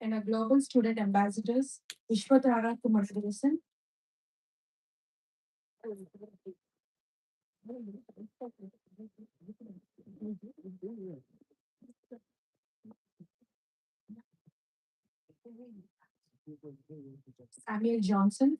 S7: And our global student ambassadors, Vishwatara Kumaradasan. Samuel Johnson.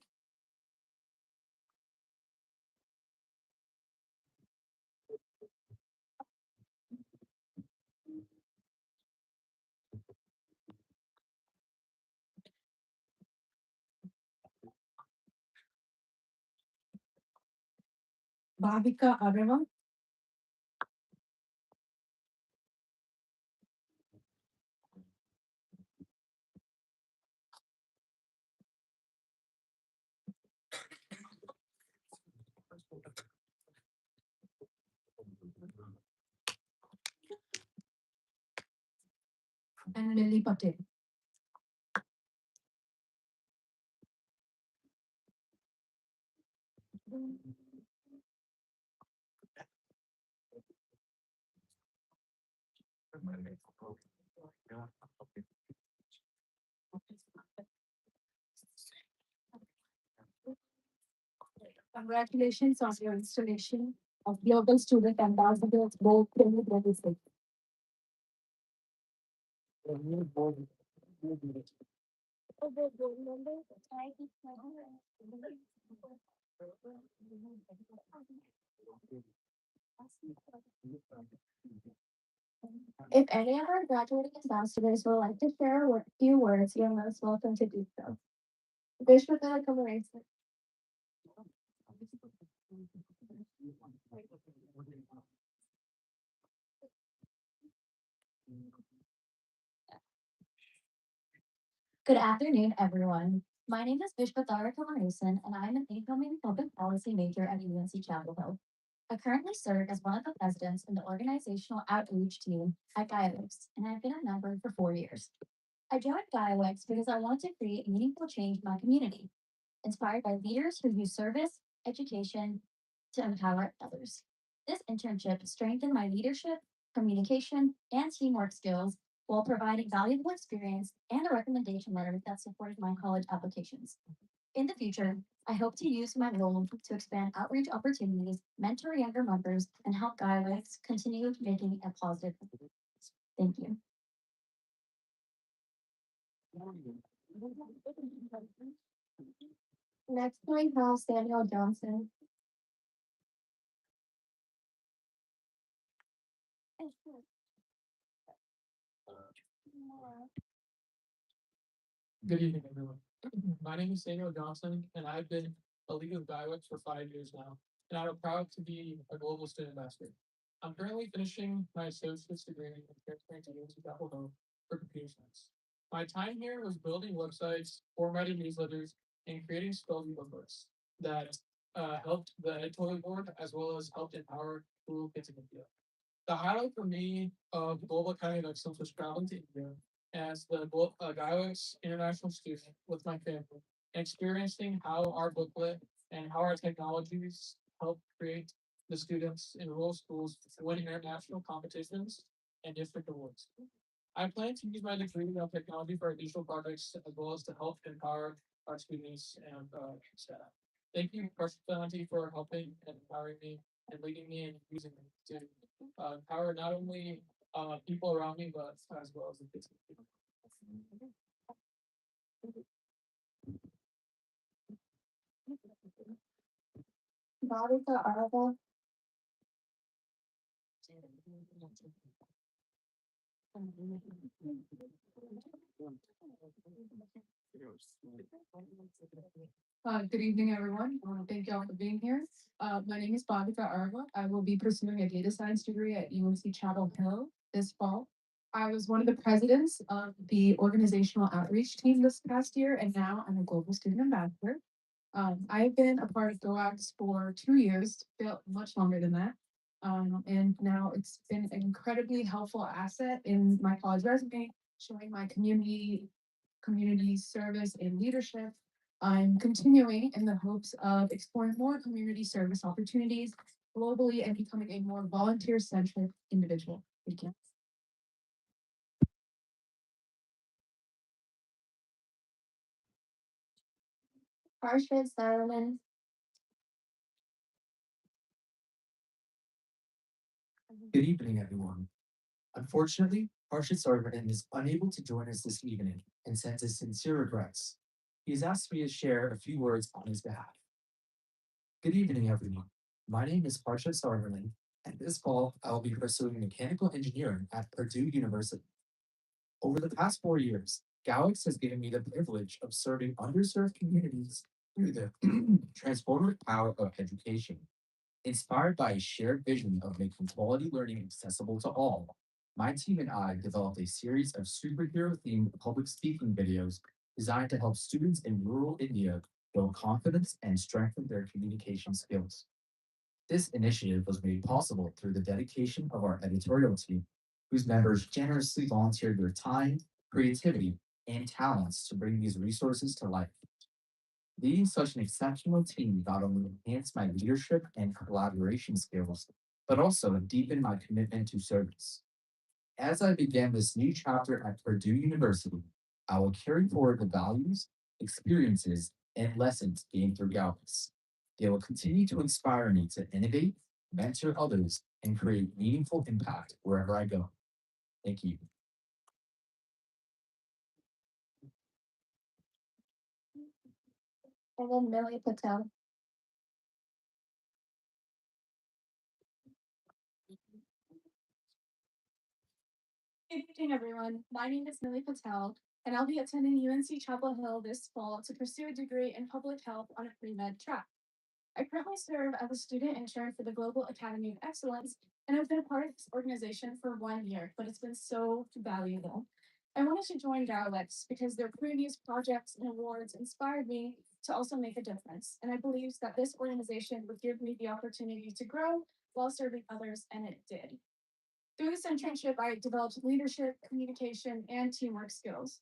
S5: Bhavika Arava. And Lily Patel. Congratulations on your installation of Global Student Ambassadors Board 2026.
S4: If any of our graduating ambassadors would like to share a few words, you're most welcome to do so. Vishwanath Kamarasa. Good afternoon, everyone. My name is Vishwatara Kamarasan, and I'm an incoming public policy major at UNC Chapel Hill. I currently serve as one of the presidents in the organizational outreach team at GaiaWix, and I've been a member for 4 years. I joined GaiaWix because I want to create meaningful change in my community, inspired by leaders who use service, education to empower others. This internship strengthened my leadership, communication, and teamwork skills while providing valuable experience and a recommendation letter that supported my college applications. In the future, I hope to use my role to expand outreach opportunities, mentor younger members, and help GaiaWix continue making a positive impact. Thank you. Next, we have Samuel Johnson.
S1: Good evening, everyone. My name is Samuel Johnson, and I've been a lead of GaiaWix for 5 years now, and I'm proud to be a global student ambassador. I'm currently finishing my associate's degree in transferring to UNC Chapel Hill for computer science. My time here was building websites, formatting newsletters, and creating spelling booklets that helped the editorial board as well as helped empower rural kids in India. The highlight for me of Global Academy of Excellence was traveling to India as the GaiaX international student with my family, and experiencing how our booklet and how our technologies help create the students in rural schools winning international competitions and district awards. I plan to use my degree in technology for additional projects as well as to help empower our students and staff. Thank you, Personality, for helping and empowering me and leading me and using me to empower not only people around me, but as well as the kids.
S4: Bhavika Arava.
S5: Good evening, everyone. Thank you all for being here. My name is Bhavika Arva. I will be pursuing a data science degree at UNC Chapel Hill this fall. I was one of the presidents of the organizational outreach team this past year, and now I'm a global student ambassador. I've been a part of GoAx for 2 years, felt much longer than that. And now it's been an incredibly helpful asset in my college resume, showing my community service and leadership. I'm continuing in the hopes of exploring more community service opportunities globally and becoming a more volunteer-centric individual. Thank you.
S4: Harshit Saravanan.
S14: Good evening, everyone. Unfortunately, Harshit Sarvanan is unable to join us this evening and sends his sincere regrets. He has asked me to share a few words on his behalf. Good evening, everyone. My name is Harshit Sarvanan, and this fall I will be pursuing mechanical engineering at Purdue University. Over the past 4 years, Galax has given me the privilege of serving underserved communities through the transformative power of education. Inspired by a shared vision of making quality learning accessible to all, my team and I developed a series of superhero-themed public speaking videos designed to help students in rural India build confidence and strengthen their communication skills. This initiative was made possible through the dedication of our editorial team, whose members generously volunteered their time, creativity, and talents to bring these resources to life. Leading such an exceptional team not only enhanced my leadership and collaboration skills, but also deepened my commitment to service. As I begin this new chapter at Purdue University, I will carry forward the values, experiences, and lessons gained through Galvez. They will continue to inspire me to innovate, mentor others, and create meaningful impact wherever I go. Thank you.
S7: And then Millie Patel. Good evening, everyone. My name is Millie Patel, and I'll be attending UNC Chapel Hill this fall to pursue a degree in public health on a pre-med track. I currently serve as a student intern for the Global Academy of Excellence, and I've been a part of this organization for 1 year, but it's been so valuable. I wanted to join GALX because their previous projects and awards inspired me to also make a difference, and I believed that this organization would give me the opportunity to grow while serving others, and it did. Through this internship, I developed leadership, communication, and teamwork skills.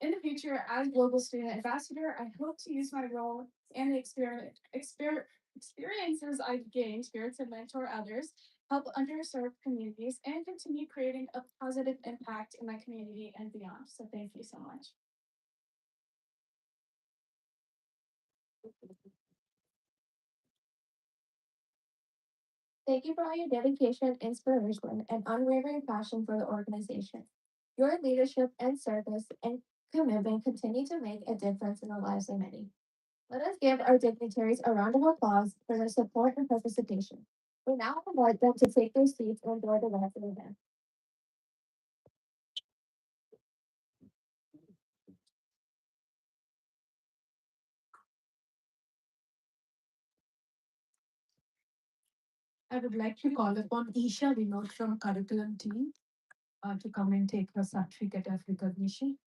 S7: In the future, as global student ambassador, I hope to use my role and the experiences I've gained here to mentor others, help underserved communities, and continue creating a positive impact in my community and beyond. So thank you so much. Thank you for all your dedication, inspiration, and unwavering passion for the organization. Your leadership and service and commitment continue to make a difference in the lives of many. Let us give our dignitaries a round of applause for their support and participation. We now invite them to take their seats and enjoy the rest of the event. I would like to call upon Isha Vinod from curriculum team to come and take her certificate of recognition.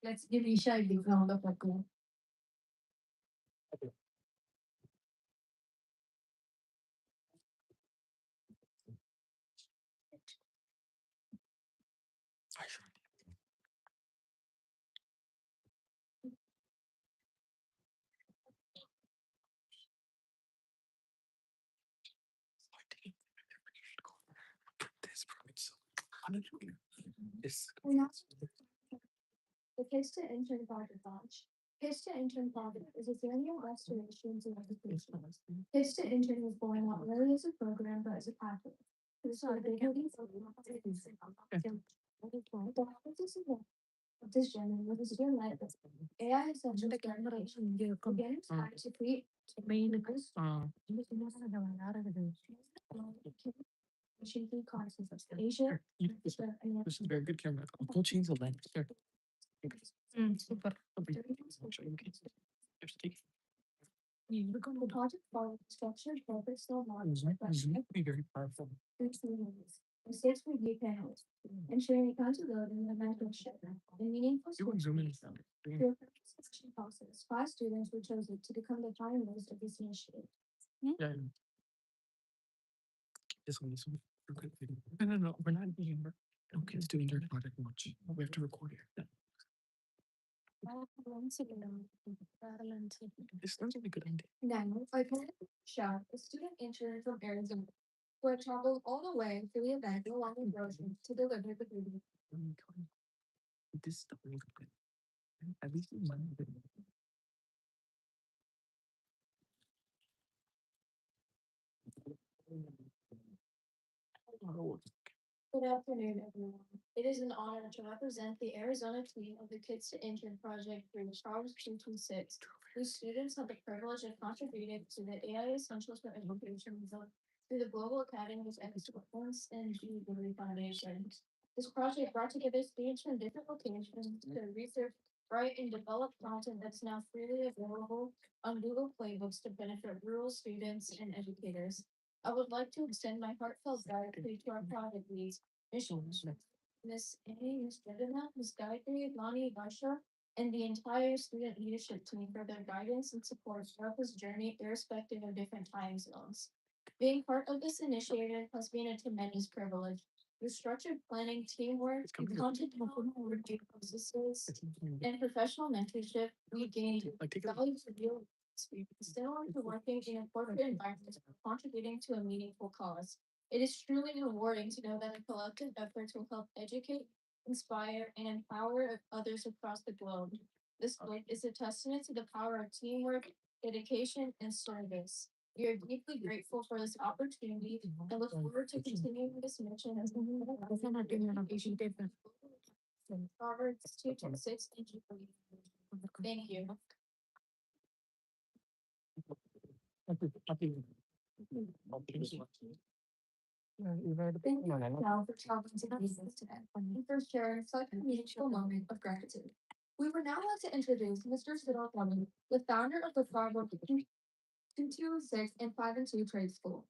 S7: Let's give Isha a big round of applause. The Kids to Intern Project launch. Kids to Intern Project is a annual restorations and education. Kids to Intern was born not really as a program, but as a pathway. This is the abilities of this journey with a student led AI essential generation. Again, it's time to create shaping concepts of Asia.
S1: This is very good camera. I'll change the lens. Here. Super.
S4: The project followed structured purpose-built models
S1: This would be very powerful.
S4: mistakes for new panels, ensuring accountability and mentorship and meaningful.
S1: You can zoom in.
S4: Through a selection process, 5 students were chosen to become the finalists of this initiative.
S1: Yeah. This one. We're good. No. We're not being. No kids doing their project watch. We have to record it. This sounds like a good idea.
S4: Now, I can Shah, a student intern from Arizona, who had traveled all the way to the event along with Rosen to deliver the video.
S1: This stuff is good. At least in my opinion.
S4: Good afternoon, everyone. It is an honor to represent the Arizona team of the Kids to Intern project through Proverbs226, whose students have the privilege of contributing to the AI Essentials for Education result through the Global Academy of Excellence and Jubilee Foundation.
S7: This project brought together students from different locations to research, write, and develop content that's now freely available on Google Playbooks to benefit rural students and educators. I would like to extend my heartfelt gratitude to our project leads, Miss Amy, Miss Vedana, Miss Gayatri, Lonnie, Varsha, and the entire student leadership team for their guidance and support throughout this journey, irrespective of different time zones. Being part of this initiative has been a tremendous privilege. Through structured planning, teamwork, content development, processes, and professional mentorship, we gained valuable real experience similar to working in a corporate environment or contributing to a meaningful cause. It is truly rewarding to know that a collective efforts will help educate, inspire, and empower others across the globe. This book is a testament to the power of teamwork, dedication, and service. We are deeply grateful for this opportunity and look forward to continuing this mission as Proverbs 226 and Jubilee. Thank you. Thank you, Michelle, for traveling to pieces today and for sharing such a meaningful moment of gratitude. We would now like to introduce Mr. Cyril Fleming, the founder of the Proverbs 226 and 5 and 2 Trade School.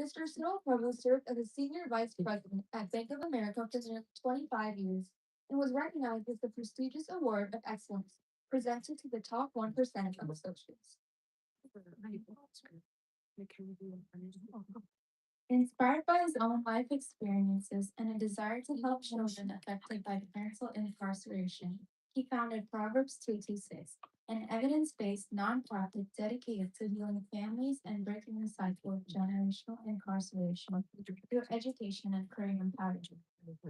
S7: Mr. Cyril Fleming served as a senior vice president at Bank of America for 25 years and was recognized with the prestigious Award of Excellence presented to the top 1% of associates. Inspired by his own life experiences and a desire to help children affected by parental incarceration, he founded Proverbs226, an evidence-based nonprofit dedicated to healing families and breaking the cycle of generational incarceration through education and career empowerment.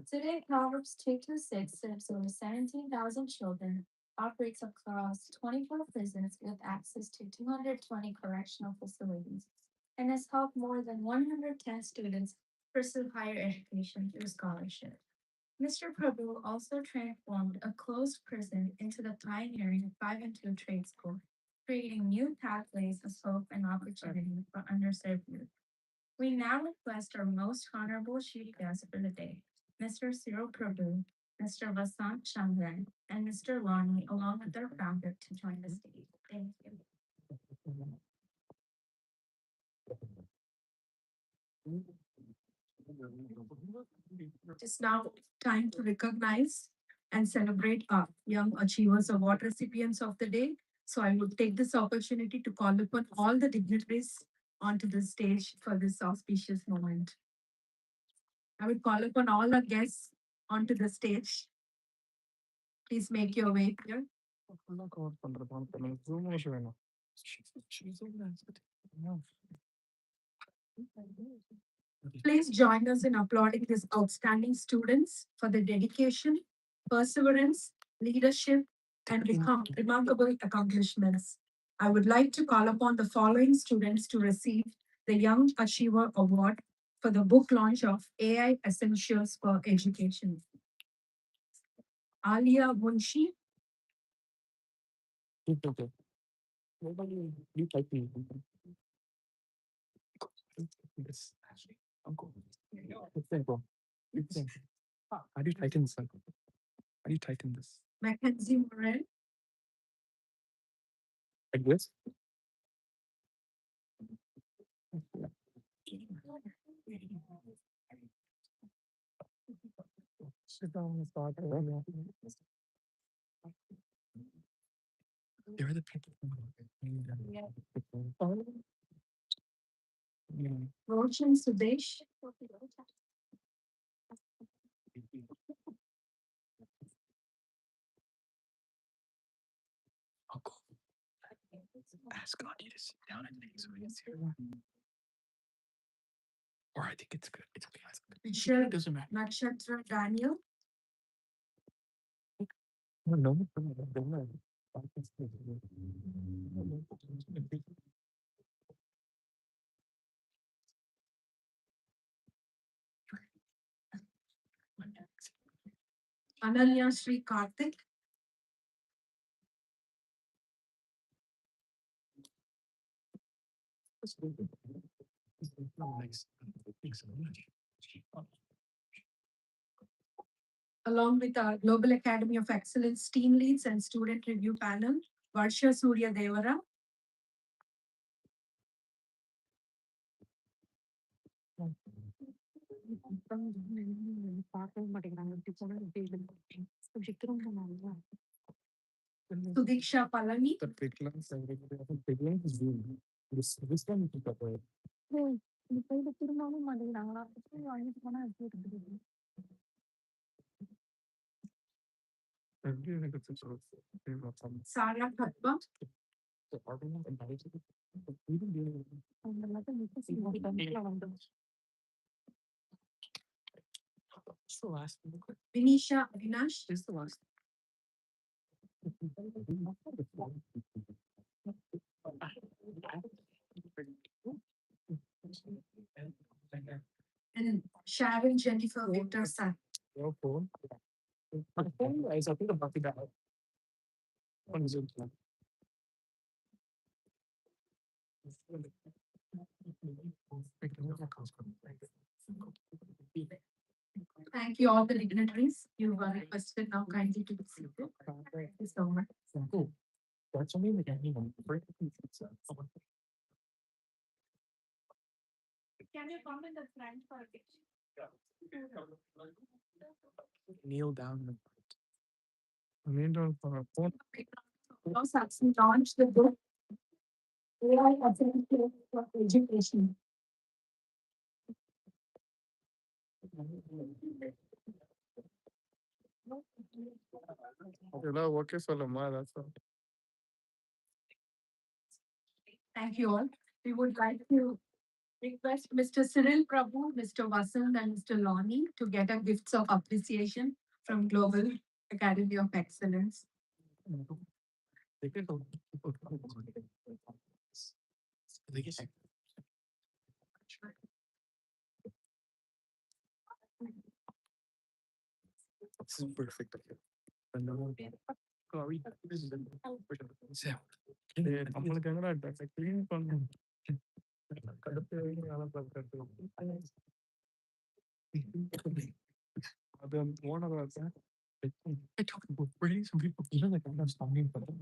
S7: Today, Proverbs226 serves over 17,000 children, operates across 24 prisons with access to 220 correctional facilities, and has helped more than 110 students pursue higher education through scholarship. Mr. Prabhu also transformed a closed prison into the pioneering 5 and 2 trade school, creating new pathways of hope and opportunity for underserved youth. We now request our most honorable chief guest for the day, Mr. Cyril Prabhu, Mr. Vasant Chandran, and Mr. Lonnie, along with their founder, to join the stage. Thank you. It's now time to recognize and celebrate our Young Achievers Award recipients of the day. So I would take this opportunity to call upon all the dignitaries onto the stage for this auspicious moment. I would call upon all our guests onto the stage. Please make your way here. Please join us in applauding these outstanding students for their dedication, perseverance, leadership, and remarkable accomplishments. I would like to call upon the following students to receive the Young Achiever Award for the book launch of AI Essentials for Education. Alia Munshi.
S1: This actually, uncle. It's simple. It's simple. How do you tighten this, uncle? How do you tighten this?
S5: Mackenzie Morel.
S1: Like this? Sit down and start. There are the people.
S5: Roshan Sudesh.
S1: Uncle, ask Gandhi to sit down and things when he's here. Or I think it's good. It's okay.
S5: Michelle
S1: It doesn't matter.
S5: Nakshatra Daniel.
S1: No.
S5: Ananya Sri Karthik.
S1: Nice. Thanks so much.
S5: along with our Global Academy of Excellence team leads and student review panel, Varsha Surya Devara, Sudiksha Palani, Sarah Bhatwa, Vinisha Avinash, and Sharon Jennifer Victor San. Thank you all the dignitaries. You were requested now kindly to be seated. Thank you so much. Can you come in the front for a picture?
S1: Kneel down. Kneel down for a phone.
S5: Saxon launched the book AI Alternative for Education.
S1: Okay, சொல்லுமா that's all.
S5: Thank you all. We would like to request Mr. Cyril Prabhu, Mr. Vasant, and Mr. Loni to get a gifts of appreciation from Global Academy of Excellence.
S1: This is perfect. நம்மளுக்காக clean பண்ணணும். அது owner I talked about bringing some people, you know, like I'm not standing for them.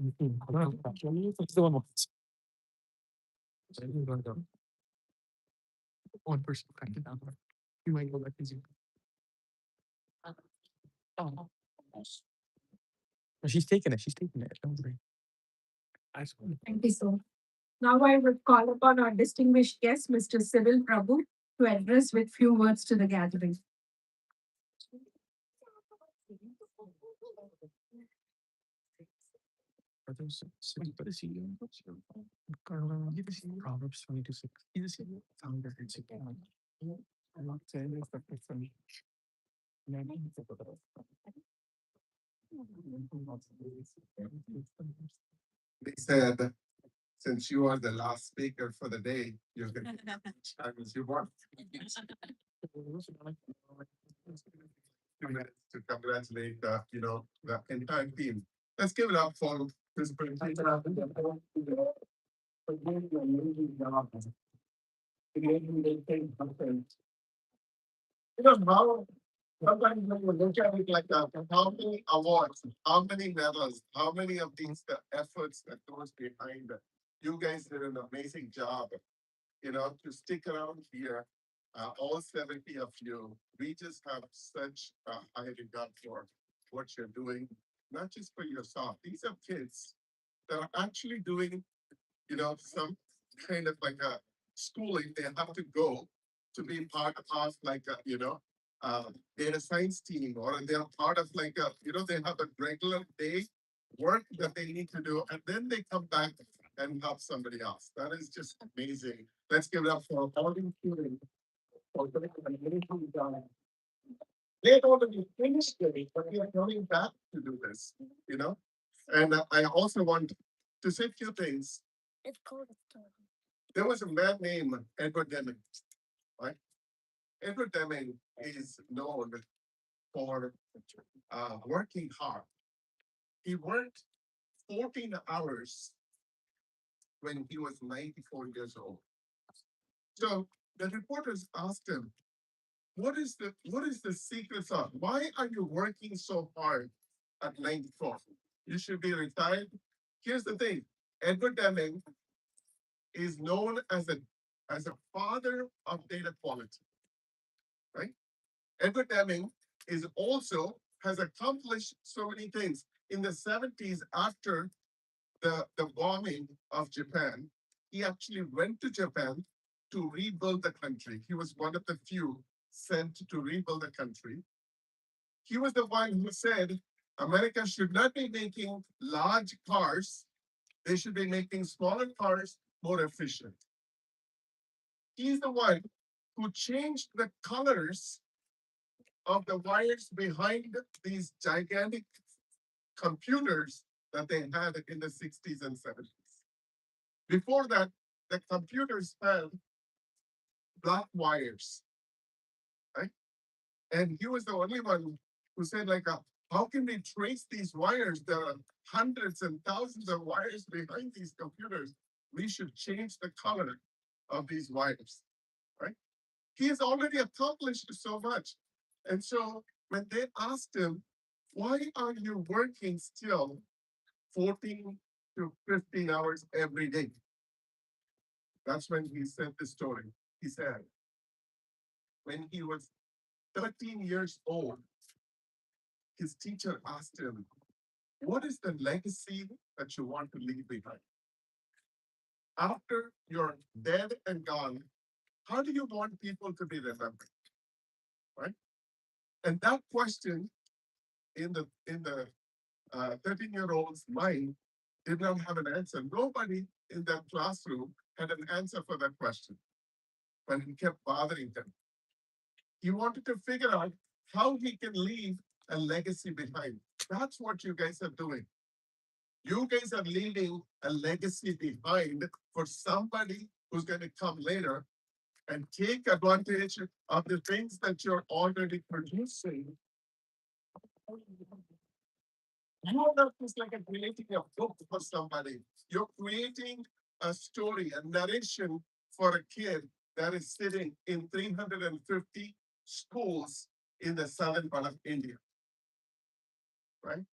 S1: One person cracked it down. You might go back easy. Oh. No, she's taking it. She's taking it. Don't worry.
S5: Thank you so much. Now I would call upon our distinguished guest, Mr. Cyril Prabhu, to address with few words to the gathering.
S1: Proverbs 226. He's a CEO, founder, and CEO. I'm not saying this, but it's for me.
S15: They said, since you are the last speaker for the day, you can time as you want. 2 minutes to congratulate, the entire team. Let's give it up for this how sometimes when you look at it like that, how many awards, how many medals, how many of these the efforts that goes behind it. You guys did an amazing job, to stick around here. All 70 of you, we just have such a high regard for what you're doing, not just for yourself. These are kids that are actually doing, some kind of like a schooling they have to go to be part of like a, data science team, or they're part of like a, they have a regular day work that they need to do, and then they come back and help somebody else. That is just amazing. Let's give it up for all the students. They already finished it, but they are coming back to do this, And I also want to say a few things. There was a man named Edward Deming, right? Edward Deming is known for working hard. He worked 14 hours when he was 94 years old. So the reporters asked him, what is the secret sauce? Why are you working so hard at 94? You should be retired. Here's the thing. Edward Deming is known as a father of data quality, right? Edward Deming is also has accomplished so many things. In the 70s, after the bombing of Japan, he actually went to Japan to rebuild the country. He was one of the few sent to rebuild the country. He was the one who said America should not be making large cars, they should be making smaller cars more efficient. He's the one who changed the colors of the wires behind these gigantic computers that they had in the 60s and 70s. Before that, the computers had black wires, right? And he was the only one who said, like, how can we trace these wires? There are hundreds and thousands of wires behind these computers. We should change the color of these wires, right? He has already accomplished so much. And so when they asked him, why are you working still 14 to 15 hours every day? That's when he said the story. He said, when he was 13 years old, his teacher asked him, what is the legacy that you want to leave behind? After you're dead and gone, how do you want people to be remembered? Right? And that question in the 13-year-old's mind did not have an answer. Nobody in that classroom had an answer for that question, but it kept bothering him. He wanted to figure out how he can leave a legacy behind. That's what you guys are doing. You guys are leaving a legacy behind for somebody who's going to come later and take advantage of the things that you're already producing. You are not just like creating a book for somebody. You're creating a story, a narration for a kid that is sitting in 350 schools in the southern part of India, right?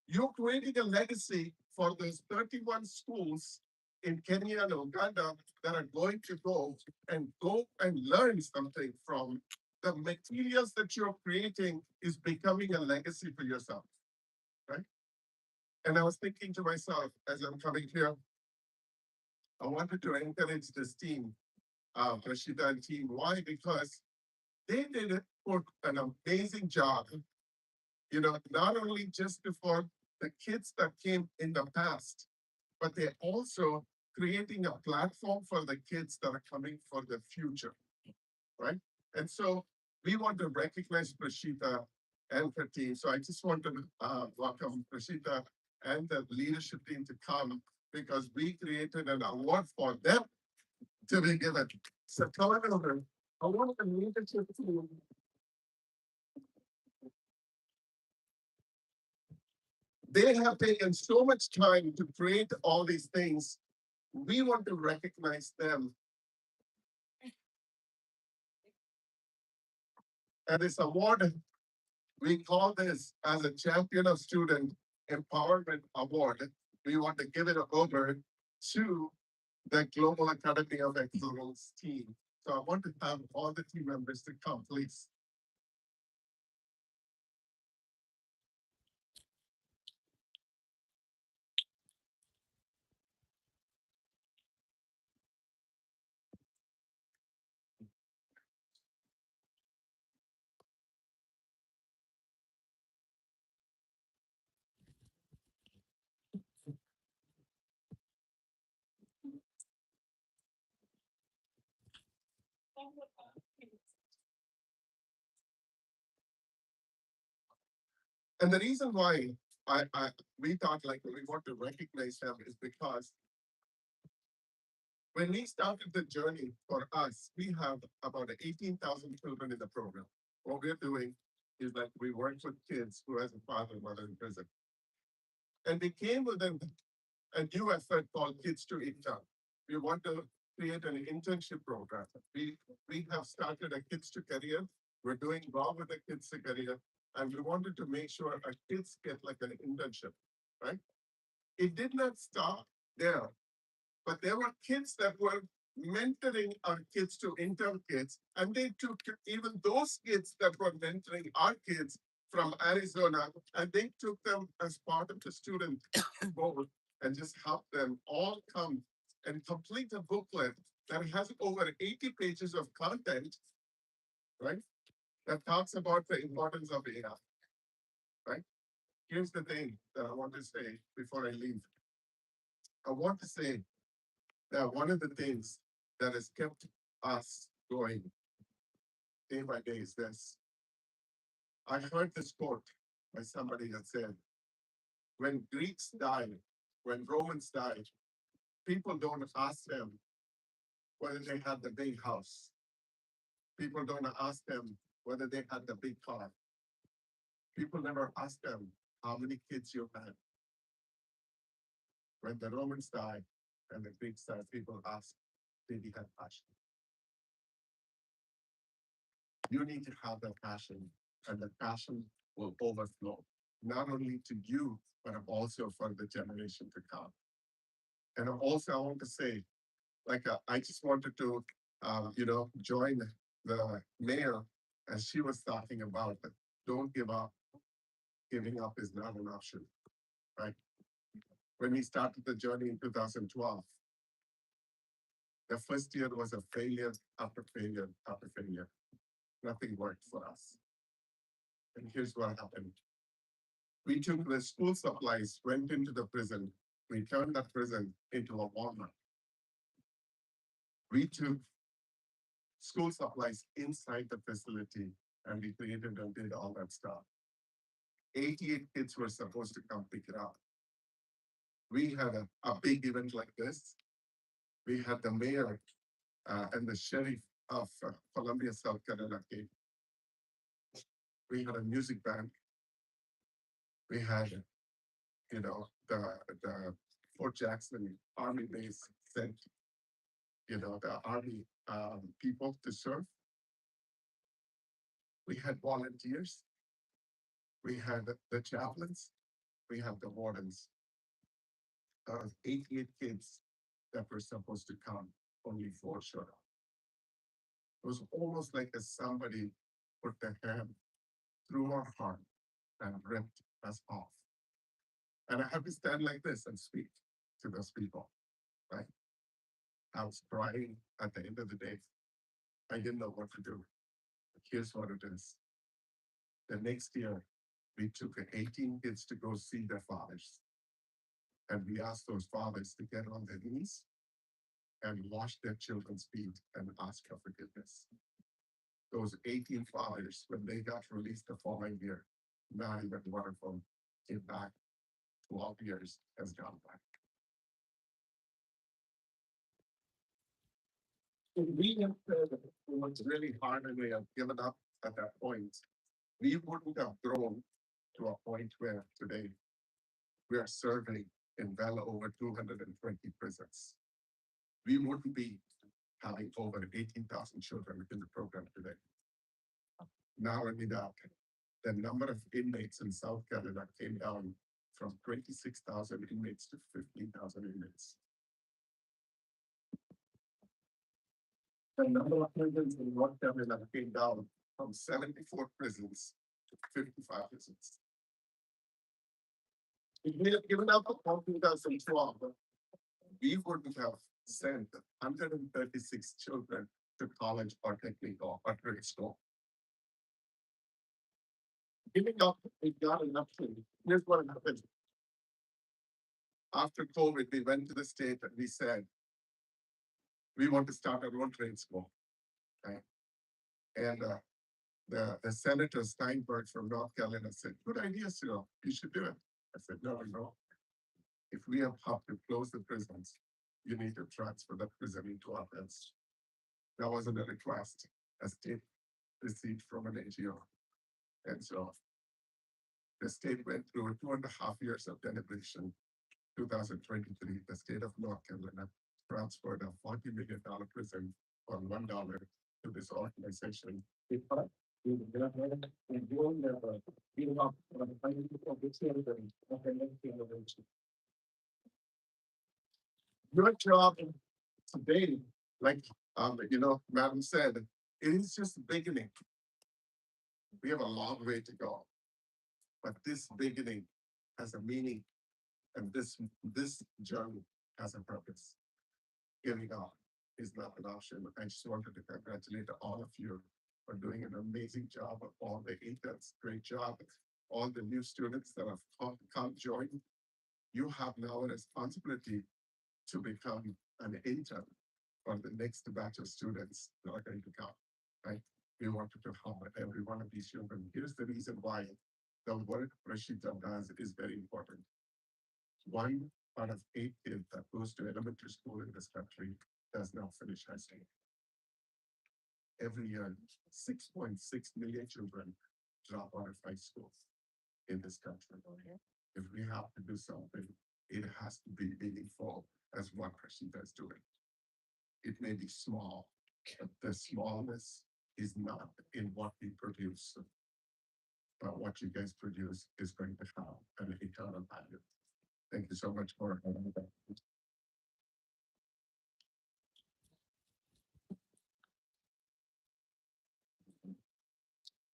S15: You're creating a legacy for those 31 schools in Kenya and Uganda that are going to go and learn something from the materials that you're creating is becoming a legacy for yourself, right? And I was thinking to myself as I'm coming here, I wanted to encourage this team, Rashida and team. Why? Because they did it for an amazing job. You know, not only just for the kids that came in the past, but they're also creating a platform for the kids that are coming for the future, right? And so we want to recognize Prashita and her team. So I just want to welcome Prashita and the leadership team to come because we created an award for them to be given. So come on over. I want the leadership team. They have taken so much time to create all these things. We want to recognize them. And this award, we call this as a Champion of Student Empowerment Award. We want to give it over to the Global Academy of Excellence team. So I want to have all the team members to come, please. And the reason why we thought like we want to recognize them is because when we started the journey for us, we have about 18,000 children in the program. What we're doing is that we work with kids who has a father and mother in prison. And we came with a new effort called Kids to Intern. We want to create an internship program. We have started a Kids to Career We're doing well with the kids' career, and we wanted to make sure our kids get like an internship, right? It did not stop there, but there were kids that were mentoring our kids to intern kids, and they took even those kids that were mentoring our kids from Arizona, and they took them as part of the student board and just helped them all come and complete a booklet that has over 80 pages of content, right? That talks about the importance of AI, right? Here's the thing that I want to say before I leave. I want to say that one of the things that has kept us going day by day is this. I heard this quote by somebody that said, when Greeks died, when Romans died, people don't ask them whether they had the big house. People don't ask them whether they had the big car. People never ask them how many kids you had. When the Romans died and the Greeks died, people ask, did he have passion? You need to have that passion, and the passion will overflow, not only to you, but also for the generation to come. And also, I want to say, like, I just wanted to, join the mayor as she was talking about that. Don't give up. Giving up is not an option, right? When we started the journey in 2012, the first year was a failure after failure after failure. Nothing worked for us. And here's what happened. We took the school supplies, went into the prison. We turned that prison into a Walmart. We took school supplies inside the facility and we created and did all that stuff. 88 kids were supposed to come pick it up. We had a big event like this. We had the mayor and the sheriff of Columbia, South Carolina came. We had a music band. We had, the Fort Jackson Army base sent, the Army people to serve. We had volunteers. We had the chaplains. We had the wardens. 88 kids that were supposed to come, only 4 showed up. It was almost like as somebody put their hand through our heart and ripped us off. And I had to stand like this and speak to those people, right? I was crying at the end of the day. I didn't know what to do. But here's what it is. The next year, we took 18 kids to go see their fathers. And we asked those fathers to get on their knees and wash their children's feet and ask for forgiveness. Those 18 fathers, when they got released the following year, not even one of them came back. 12 years has gone by. If we have worked really hard and we have given up at that point, we wouldn't have grown to a point where today we are serving in well over 220 prisons. We wouldn't be having over 18,000 children in the program today. Not only that, the number of inmates in South Carolina came down from 26,000 inmates to 15,000 inmates. The number of prisons in North Carolina came down from 74 prisons to 55 prisons. If we had given up upon 2012, we wouldn't have sent 136 children to college or technical or trade school. Giving up is not an option. Here's what happened. After COVID, we went to the state and we said, we want to start our own trade school. Right? And the Senator Steinberg from North Carolina said, good idea, sir. You should do it. I said, no. If we have to close the prisons, you need to transfer the prison into our hands. That wasn't a request. A state received from an NGO. And so the state went through 2.5 years of deliberation. 2023, the state of North Carolina transferred a $40 million prison for $1 to this organization. You never, and you will never give up on the fight of the children of the next generation. Your job today, like, Madam said, it is just the beginning. We have a long way to go, but this beginning has a meaning, and this journey has a purpose. Giving up is not an option. I just wanted to congratulate all of you for doing an amazing job. Of all the interns, great job. All the new students that have come join, you have now a responsibility to become an intern for the next batch of students that are going to come, right? We wanted to help every one of these children. Here's the reason why the work Rashida does is very important. 1 out of 8 kids that goes to elementary school in this country does not finish high school. Every year, 6.6 million children drop out of high school in this country. If we have to do something, it has to be meaningful as what Rashida is doing. It may be small, but the smallness is not in what we produce, but what you guys produce is going to have an eternal value. Thank you so much for having me.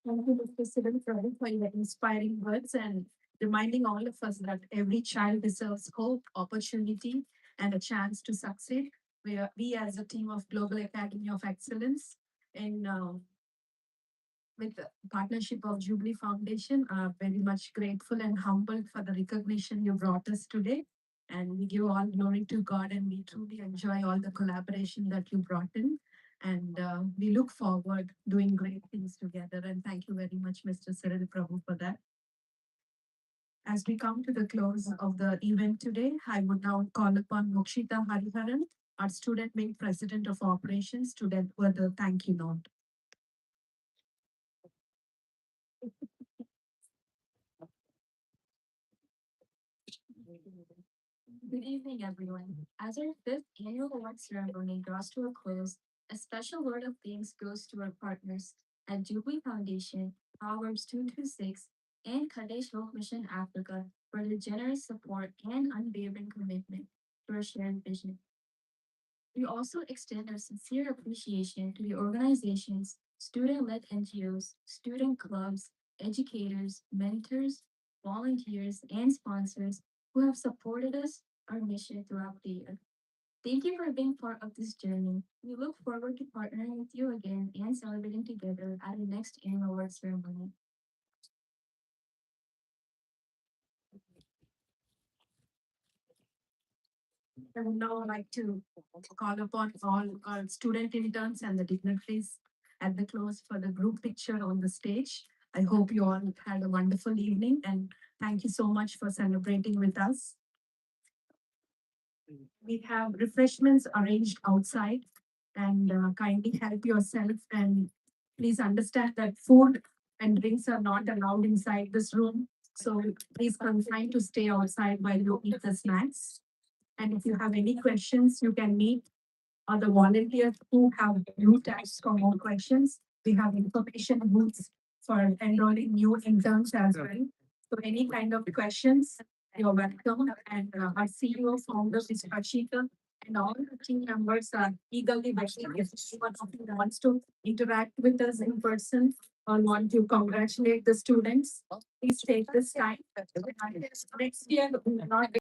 S5: Thank you, Mr. Sivan, for your inspiring words and reminding all of us that every child deserves hope, opportunity, and a chance to succeed. We as a team of Global Academy of Excellence, in with the partnership of Jubilee Foundation, are very much grateful and humbled for the recognition you brought us today. And we give all glory to God, and we truly enjoy all the collaboration that you brought in. And we look forward doing great things together. And thank you very much, Mr. Cyril Prabhu, for that. As we come to the close of the event today, I would now call upon Mokshita Hariharan, our student wing president of operations, to deliver the thank you note.
S7: Good evening, everyone. As our fifth annual award ceremony draws to a close, a special word of thanks goes to our partners at Jubilee Foundation, Proverbs226, and Kadesh Hope Mission Africa for their generous support and unwavering commitment to our shared vision. We also extend our sincere appreciation to the organizations, student-led NGOs, student clubs, educators, mentors, volunteers, and sponsors who have supported us, our mission throughout the year. Thank you for being part of this journey. We look forward to partnering with you again and celebrating together at the next annual award ceremony.
S5: I would now like to call upon all our student interns and the dignitaries at the close for the group picture on the stage. I hope you all had a wonderful evening, and thank you so much for celebrating with us. We have refreshments arranged outside, and kindly help yourself, and please understand that food and drinks are not allowed inside this room. So please confine to stay outside while you eat the snacks. And if you have any questions, you can meet the volunteers who have blue tags for more questions. We have information booths for enrolling new interns as well. So any kind of questions, you're welcome. And our CEO, founder is Rashida, and all the team members are eagerly waiting. If anyone of you wants to interact with us in person or want to congratulate the students, please take this time. Next year, we will not